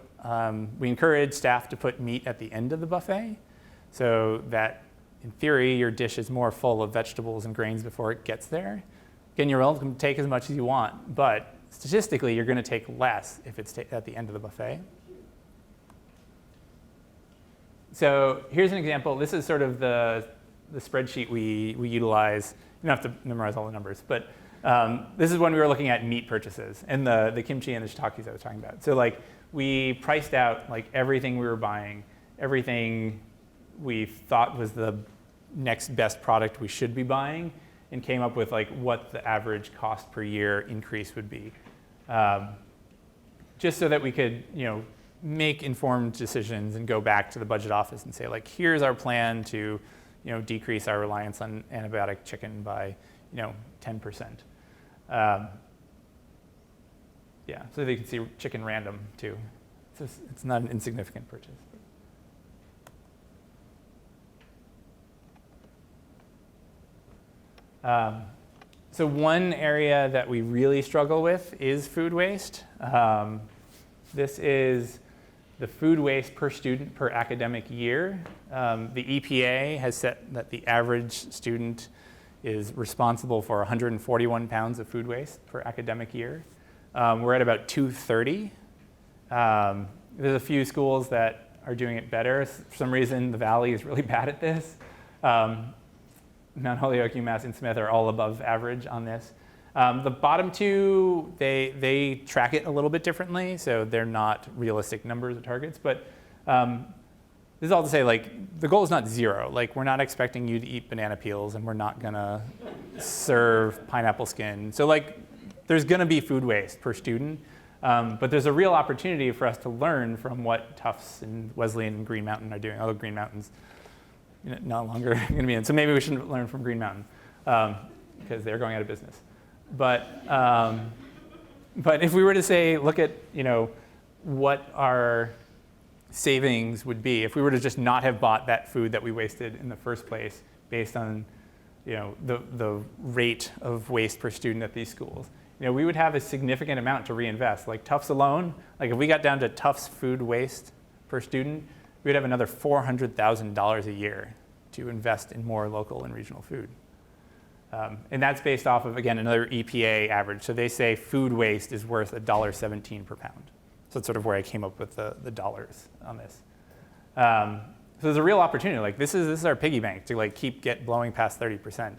we encourage staff to put meat at the end of the buffet so that in theory your dish is more full of vegetables and grains before it gets there. Again, you're welcome to take as much as you want, but statistically you're going to take less if it's at the end of the buffet. So here's an example. This is sort of the spreadsheet we utilize. You don't have to memorize all the numbers, but this is when we were looking at meat purchases and the kimchi and the shiitakes I was talking about. So we priced out everything we were buying, everything we thought was the next best product we should be buying, and came up with what the average cost per year increase would be, just so that we could make informed decisions and go back to the budget office and say here's our plan to decrease our reliance on antibiotic chicken by 10%. Yeah, so they can see chicken random too. It's not an insignificant purchase. So one area that we really struggle with is food waste. This is the food waste per student per academic year. The EPA has set that the average student is responsible for 141 pounds of food waste per academic year. We're at about 230. There's a few schools that are doing it better. For some reason, the Valley is really bad at this. Mount Holyoke, UMass, and Smith are all above average on this. The bottom two, they track it a little bit differently, so they're not realistic numbers or targets. But this is all to say, the goal is not zero. We're not expecting you to eat banana peels, and we're not gonna serve pineapple skin. So there's gonna be food waste per student, but there's a real opportunity for us to learn from what Tufts and Wesleyan and Green Mountain are doing. Although Green Mountain's no longer going to be in. So maybe we should learn from Green Mountain because they're going out of business. But if we were to say, look at what our savings would be if we were to just not have bought that food that we wasted in the first place based on the rate of waste per student at these schools. We would have a significant amount to reinvest. Like Tufts alone, like if we got down to Tufts food waste per student, we would have another $400,000 a year to invest in more local and regional food. And that's based off of, again, another EPA average. So they say food waste is worth $1.17 per pound. So that's sort of where I came up with the dollars on this. So there's a real opportunity. Like this is our piggy bank to like keep blowing past 30%.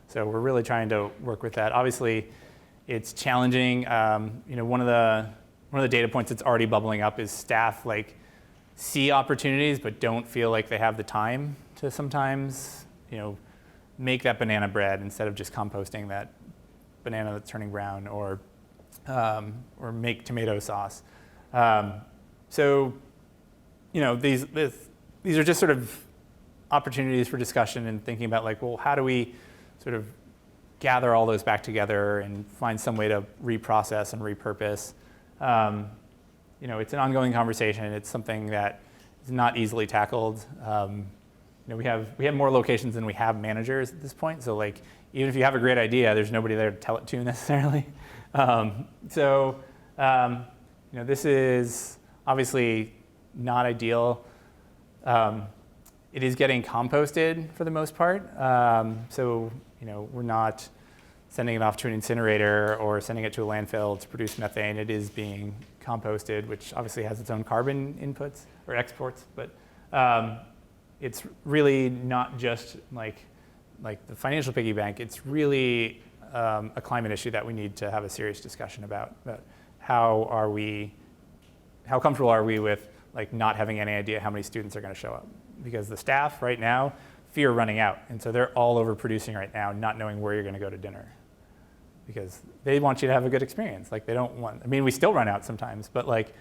So we're really trying to work with that. Obviously, it's challenging. One of the data points that's already bubbling up is staff like see opportunities but don't feel like they have the time to sometimes make that banana bread instead of just composting that banana that's turning brown or make tomato sauce. So these are just sort of opportunities for discussion and thinking about like, well, how do we sort of gather all those back together and find some way to reprocess and repurpose. It's an ongoing conversation. It's something that is not easily tackled. We have more locations than we have managers at this point. So like, even if you have a great idea, there's nobody there to tell it to necessarily. This is obviously not ideal. It is getting composted for the most part. We're not sending it off to an incinerator or sending it to a landfill to produce methane. It is being composted, which obviously has its own carbon inputs or exports. But it's really not just like the financial piggy bank. It's really a climate issue that we need to have a serious discussion about how comfortable are we with like not having any idea how many students are going to show up, because the staff right now fear running out, and so they're all over producing right now, not knowing where you're going to go to dinner, because they want you to have a good experience. Like they don't want. I mean, we still run out sometimes, but like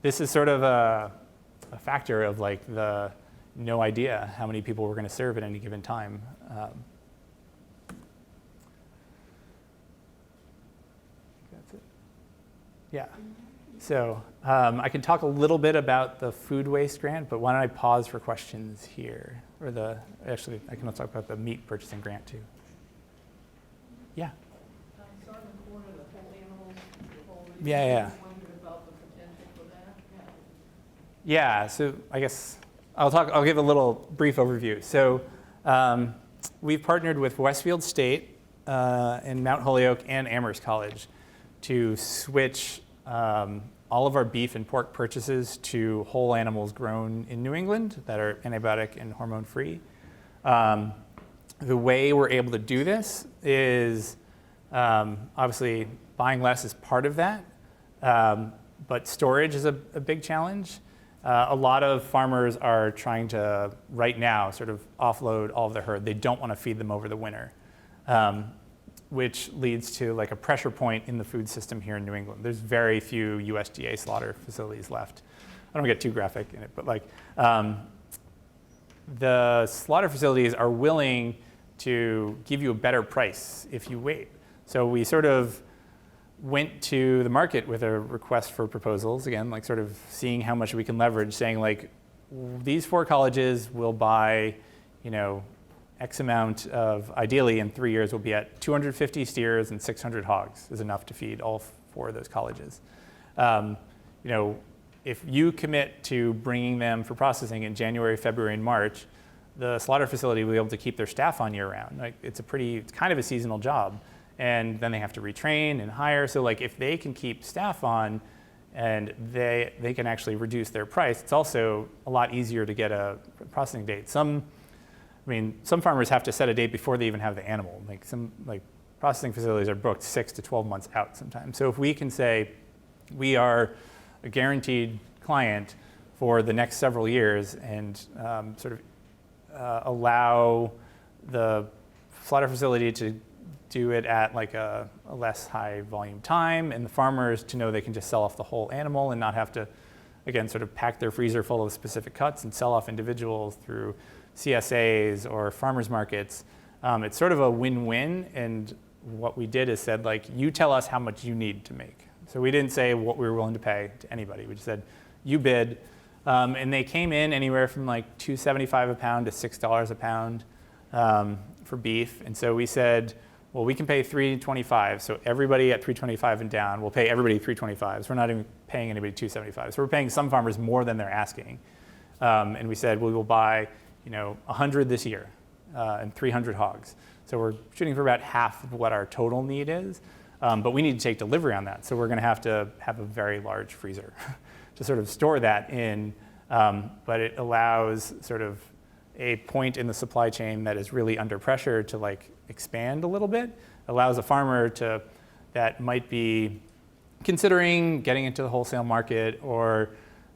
this is sort of a factor of like the no idea how many people we're going to serve at any given time. That's it. Yeah. So I can talk a little bit about the food waste grant, but why don't I pause for questions here? Or actually, I can also talk about the meat purchasing grant too. Yeah. So in the corner, the whole animals, Yeah. wondered about the potential for that. Yeah, so I guess I'll give a little brief overview. So we've partnered with Westfield State and Mount Holyoke and Amherst College to switch all of our beef and pork purchases to whole animals grown in New England that are antibiotic and hormone free. The way we're able to do this is obviously buying less is part of that, but storage is a big challenge. A lot of farmers are trying to, right now, sort of offload all of their herd. They don't want to feed them over the winter, which leads to like a pressure point in the food system here in New England. There's very few USDA slaughter facilities left. I don't get too graphic in it, but like the slaughter facilities are willing to give you a better price if you wait. So we sort of went to the market with a request for proposals, again, like sort of seeing how much we can leverage, saying like, these 4 colleges will buy, X amount of, ideally in 3 years, we'll be at 250 steers and 600 hogs is enough to feed all 4 of those colleges. If you commit to bringing them for processing in January, February, and March, the slaughter facility will be able to keep their staff on year round. Like it's kind of a seasonal job. And then they have to retrain and hire. So like if they can keep staff on and they can actually reduce their price, it's also a lot easier to get a processing date. Some farmers have to set a date before they even have the animal. Like some processing facilities are booked 6 to 12 months out sometimes. So if we can say we are a guaranteed client for the next several years and allow the slaughter facility to do it at like a less high volume time, and the farmers to know they can just sell off the whole animal and not have to, again, sort of pack their freezer full of specific cuts and sell off individuals through CSAs or farmers markets. It's sort of a win-win, and what we did is said, like, you tell us how much you need to make. So we didn't say what we were willing to pay to anybody. We just said, you bid, And they came in anywhere from like $2.75 a pound to $6 a pound for beef. And so we said, well, we can pay $3.25. So everybody at $3.25 and down, we'll pay everybody $3.25. So we're not even paying anybody $2.75. So we're paying some farmers more than they're asking. And we said, well, we will buy 100 this year and 300 hogs. So we're shooting for about half of what our total need is. But we need to take delivery on that. So we're going to have a very large freezer to sort of store that in. But it allows sort of a point in the supply chain that is really under pressure to like expand a little bit. Allows a farmer that might be considering getting into the wholesale market or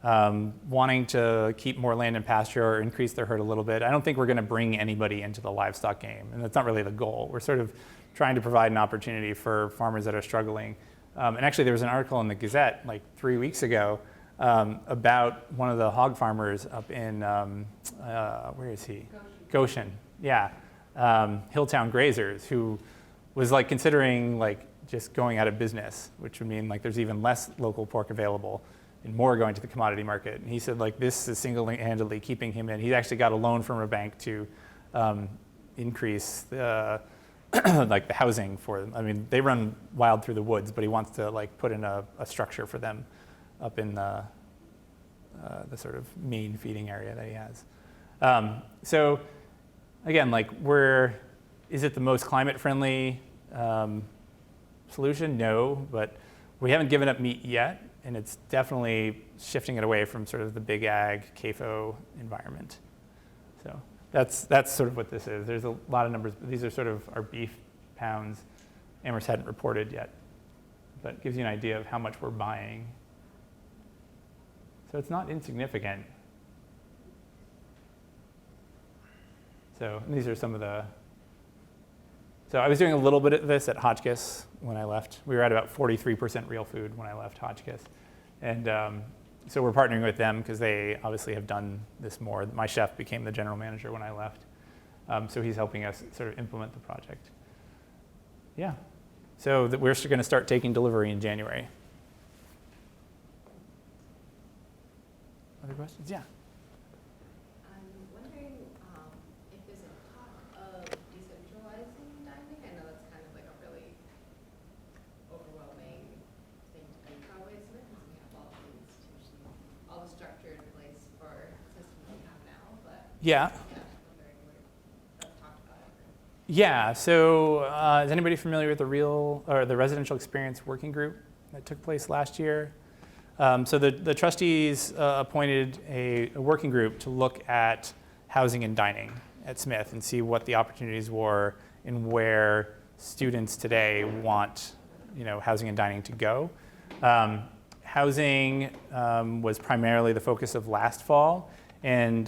wanting to keep more land and pasture or increase their herd a little bit. I don't think we're going to bring anybody into the livestock game, and that's not really the goal. We're sort of trying to provide an opportunity for farmers that are struggling. And actually, there was an article in the Gazette like 3 weeks ago about one of the hog farmers up in, where is he? Goshen, yeah. Hilltown Grazers, who was like considering like just going out of business, which would mean like there's even less local pork available and more going to the commodity market. And he said like this is single-handedly keeping him in. He actually got a loan from a bank to increase the like the housing for them. I mean, they run wild through the woods, but he wants to like put in a structure for them up in the sort of main feeding area that he has. So again, like is it the most climate friendly solution? No, but we haven't given up meat yet, and it's definitely shifting it away from sort of the big ag CAFO environment. So that's sort of what this is. There's a lot of numbers, but these are sort of our beef pounds. Amherst hadn't reported yet, but it gives you an idea of how much we're buying. So it's not insignificant. So these are some of the, so I was doing a little bit of this at Hotchkiss when I left. We were at about 43% real food when I left Hotchkiss. And so we're partnering with them because they obviously have done this more. My chef became the general manager when I left. So he's helping us sort of implement the project. Yeah. So we're going to start taking delivery in January. Other questions? Yeah. I'm wondering if there's a talk of decentralizing dining. I know that's kind of like a really overwhelming thing to do probably, isn't it? Because we have all the institutions, all the structure in place for systems we have now. But Yeah. I'm wondering what that's talked about. Yeah. So is anybody familiar with the residential experience working group that took place last year? So the trustees appointed a working group to look at housing and dining at Smith and see what the opportunities were and where students today want housing and dining to go. Housing was primarily the focus of last fall, and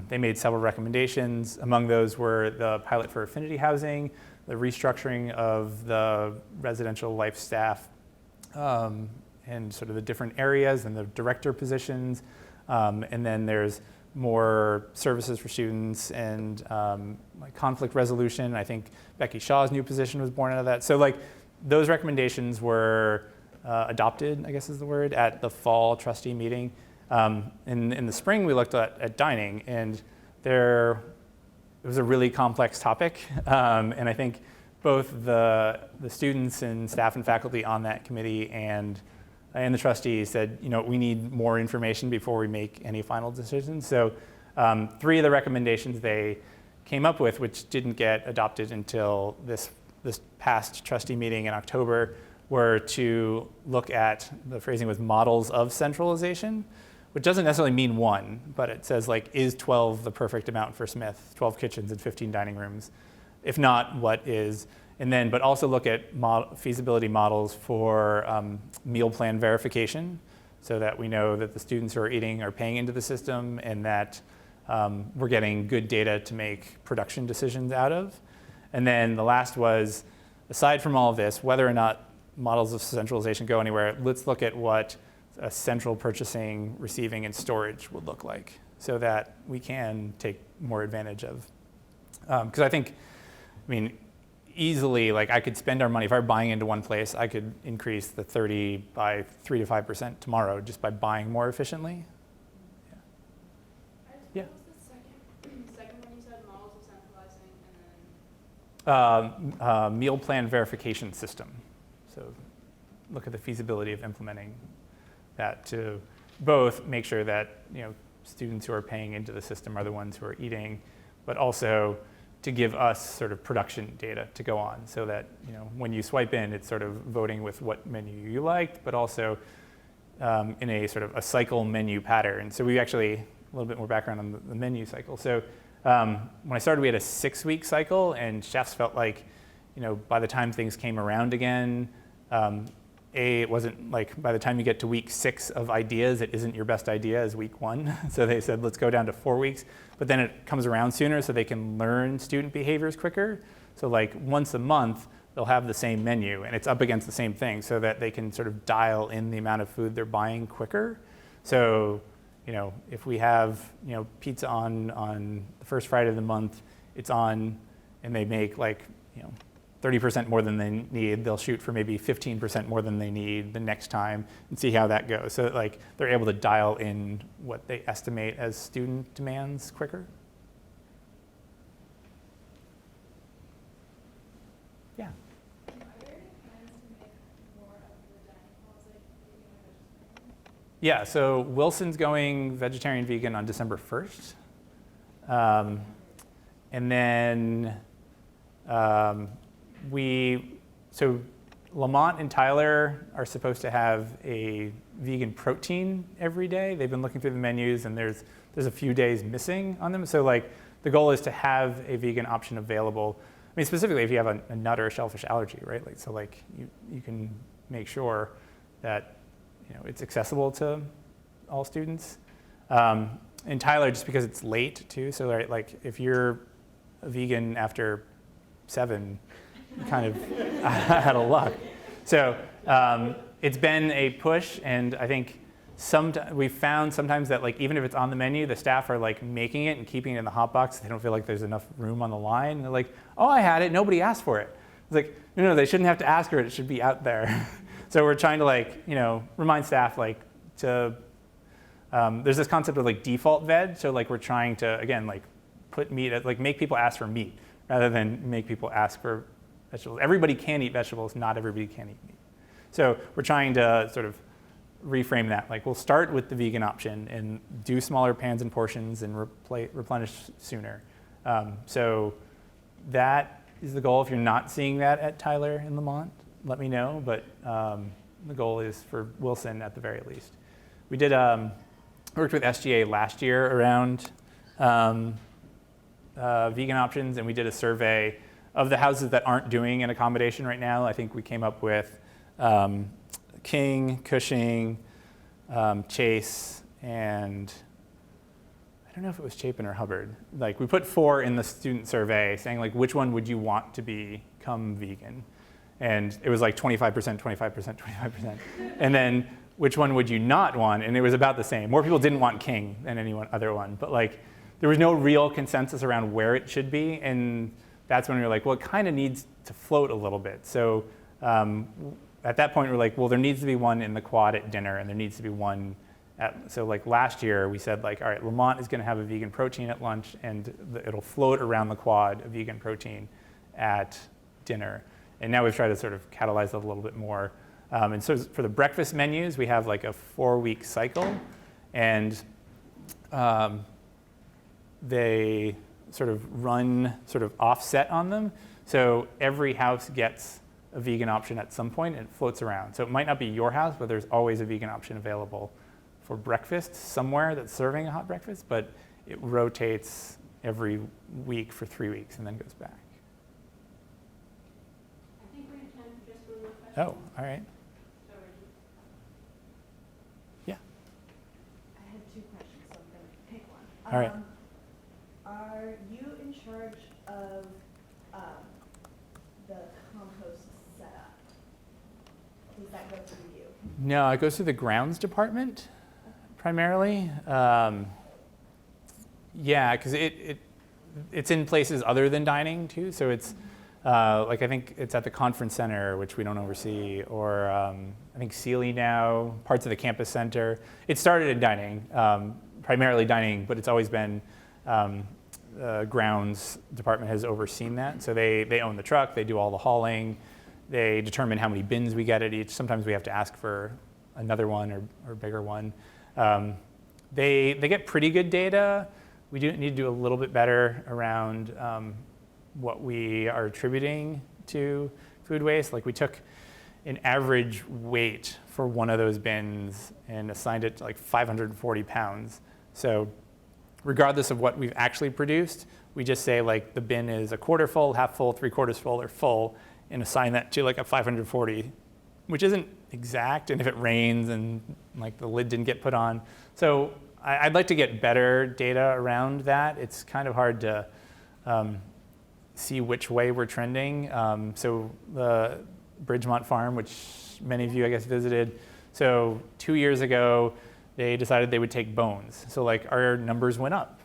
they made several recommendations. Among those were the pilot for affinity housing, the restructuring of the residential life staff, and sort of the different areas and the director positions. And then there's more services for students and like conflict resolution. I think Becky Shaw's new position was born out of that. So like those recommendations were adopted, I guess is the word, at the fall trustee meeting. In the spring, we looked at dining, and it was a really complex topic. And I think both the students and staff and faculty on that committee and the trustees said, we need more information before we make any final decisions. So 3 of the recommendations they came up with, which didn't get adopted until this past trustee meeting in October, were to look at, the phrasing was models of centralization, which doesn't necessarily mean one, but it says like, is 12 the perfect amount for Smith, 12 kitchens and 15 dining rooms? If not, what is? And then, but also look at feasibility models for meal plan verification, so that we know that the students who are eating are paying into the system and that we're getting good data to make production decisions out of. And then the last was, aside from all of this, whether or not models of centralization go anywhere, let's look at what a central purchasing, receiving, and storage would look like, so that we can take more advantage of. Because I mean, easily, like I could spend our money, if I were buying into one place, I could increase the 30 by 3 to 5% tomorrow just by buying more efficiently. Yeah. meal plan verification system. So look at the feasibility of implementing that to both make sure that students who are paying into the system are the ones who are eating, but also to give us sort of production data to go on, so that when you swipe in, it's sort of voting with what menu you liked, but also in a sort of a cycle menu pattern. So we actually, a little bit more background on the menu cycle. So when I started, we had a 6-week cycle, and chefs felt like, by the time things came around again, it wasn't like by the time you get to week 6 of ideas, it isn't your best idea as week 1. So they said, let's go down to 4 weeks. But then it comes around sooner so they can learn student behaviors quicker. So like once a month, they'll have the same menu, and it's up against the same thing, so that they can sort of dial in the amount of food they're buying quicker. So if we have pizza on the first Friday of the month, it's on, and they make like 30% more than they need, they'll shoot for maybe 15% more than they need the next time and see how that goes. So that, like, they're able to dial in what they estimate as student demands quicker. Yeah. Are there any plans to make more of the dining halls like vegan or vegetarian? Yeah, so Wilson's going vegetarian vegan on December 1st. And then so Lamont and Tyler are supposed to have a vegan protein every day. They've been looking through the menus, and there's a few days missing on them. So like the goal is to have a vegan option available. I mean, specifically if you have a nut or a shellfish allergy, right? Like, so like you can make sure that it's accessible to all students. And Tyler, just because it's late too, so like if you're a vegan after 7, you kind of out of luck. So it's been a push, and I think we found sometimes that like even if it's on the menu, the staff are like making it and keeping it in the hot box. They don't feel like there's enough room on the line. They're like, oh, I had it, nobody asked for it. It's like, no, they shouldn't have to ask for it. It should be out there. So we're trying to like remind staff like to. There's this concept of like default veg. So like we're trying to again like put meat, like make people ask for meat rather than make people ask for vegetables. Everybody can eat vegetables, not everybody can eat meat. So we're trying to sort of reframe that. Like we'll start with the vegan option and do smaller pans and portions and replenish sooner. So that is the goal. If you're not seeing that at Tyler and Lamont, let me know. But the goal is for Wilson at the very least. We did worked with SGA last year around vegan options, and we did a survey of the houses that aren't doing an accommodation right now. I think we came up with King, Cushing, Chase, and I don't know if it was Chapin or Hubbard. Like we put 4 in the student survey saying like which one would you want to become vegan? And it was like 25%, 25%, 25%. And then which one would you not want? And it was about the same. More people didn't want King than any other one, but like there was no real consensus around where it should be, and that's when we were like, well, it kind of needs to float a little bit. So at that point, we're like, well, there needs to be one in the quad at dinner, and there needs to be one so like last year, we said like, all right, Lamont is going to have a vegan protein at lunch, and it'll float around the quad, a vegan protein at dinner. And now we've tried to sort of catalyze that a little bit more. And so for the breakfast menus, we have like a 4-week cycle, and they sort of run sort of offset on them. So every house gets a vegan option at some point, and it floats around. So it might not be your house, but there's always a vegan option available for breakfast somewhere that's serving a hot breakfast, but it rotates every week for 3 weeks and then goes back. I think we have time for just one more question. Oh, all right. Yeah. I had 2 questions, so I'm going to pick one. All right. Are you in charge of the compost setup? Does that go through you? No, it goes through the grounds department primarily. Yeah, because it's in places other than dining too. So it's like I think it's at the conference center, which we don't oversee, or I think Sealy now, parts of the campus center. It started in dining, primarily dining, but it's always been grounds department has overseen that. So they own the truck, they do all the hauling, they determine how many bins we get at each. Sometimes we have to ask for another one or bigger one. They get pretty good data. We do need to do a little bit better around what we are attributing to food waste. Like we took an average weight for one of those bins and assigned it to like 540 pounds. So regardless of what we've actually produced, we just say like the bin is a quarter full, half full, 3/4 full, or full, and assign that to like a 540, which isn't exact, and if it rains and like the lid didn't get put on. So I'd like to get better data around that. It's kind of hard to see which way we're trending. So the Bridgemont Farm, which many of you, I guess, visited. So 2 years ago, they decided they would take bones. So like our numbers went up,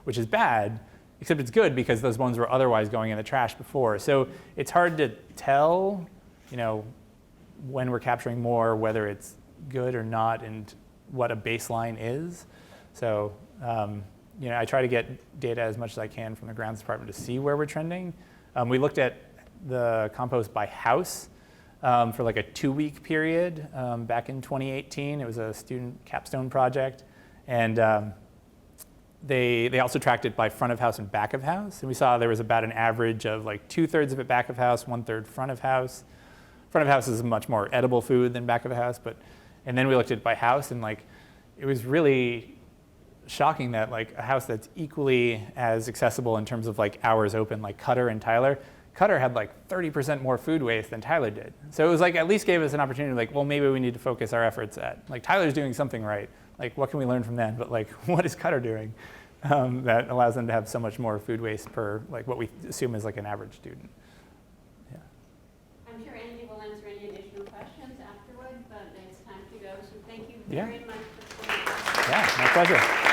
which is bad, except it's good because those bones were otherwise going in the trash before. So it's hard to tell, when we're capturing more, whether it's good or not, and what a baseline is. So I try to get data as much as I can from the grounds department to see where we're trending. We looked at the compost by house for like a 2-week period back in 2018. It was a student capstone project. And they also tracked it by front of house and back of house. And we saw there was about an average of like 2/3 of it back of house, 1/3 front of house. Front of house is much more edible food than back of the house. And then we looked at it by house, and like it was really shocking that like a house that's equally as accessible in terms of like hours open, like Cutter and Tyler, Cutter had like 30% more food waste than Tyler did. So it was like at least gave us an opportunity, like, well, maybe we need to focus our efforts at, like, Tyler's doing something right. Like, what can we learn from them? But like, what is Cutter doing that allows them to have so much more food waste per, like, what we assume is like an average student? Yeah. I'm sure Andy will answer any additional questions afterward, but it's time to go. So thank you very much for coming. Yeah, my pleasure.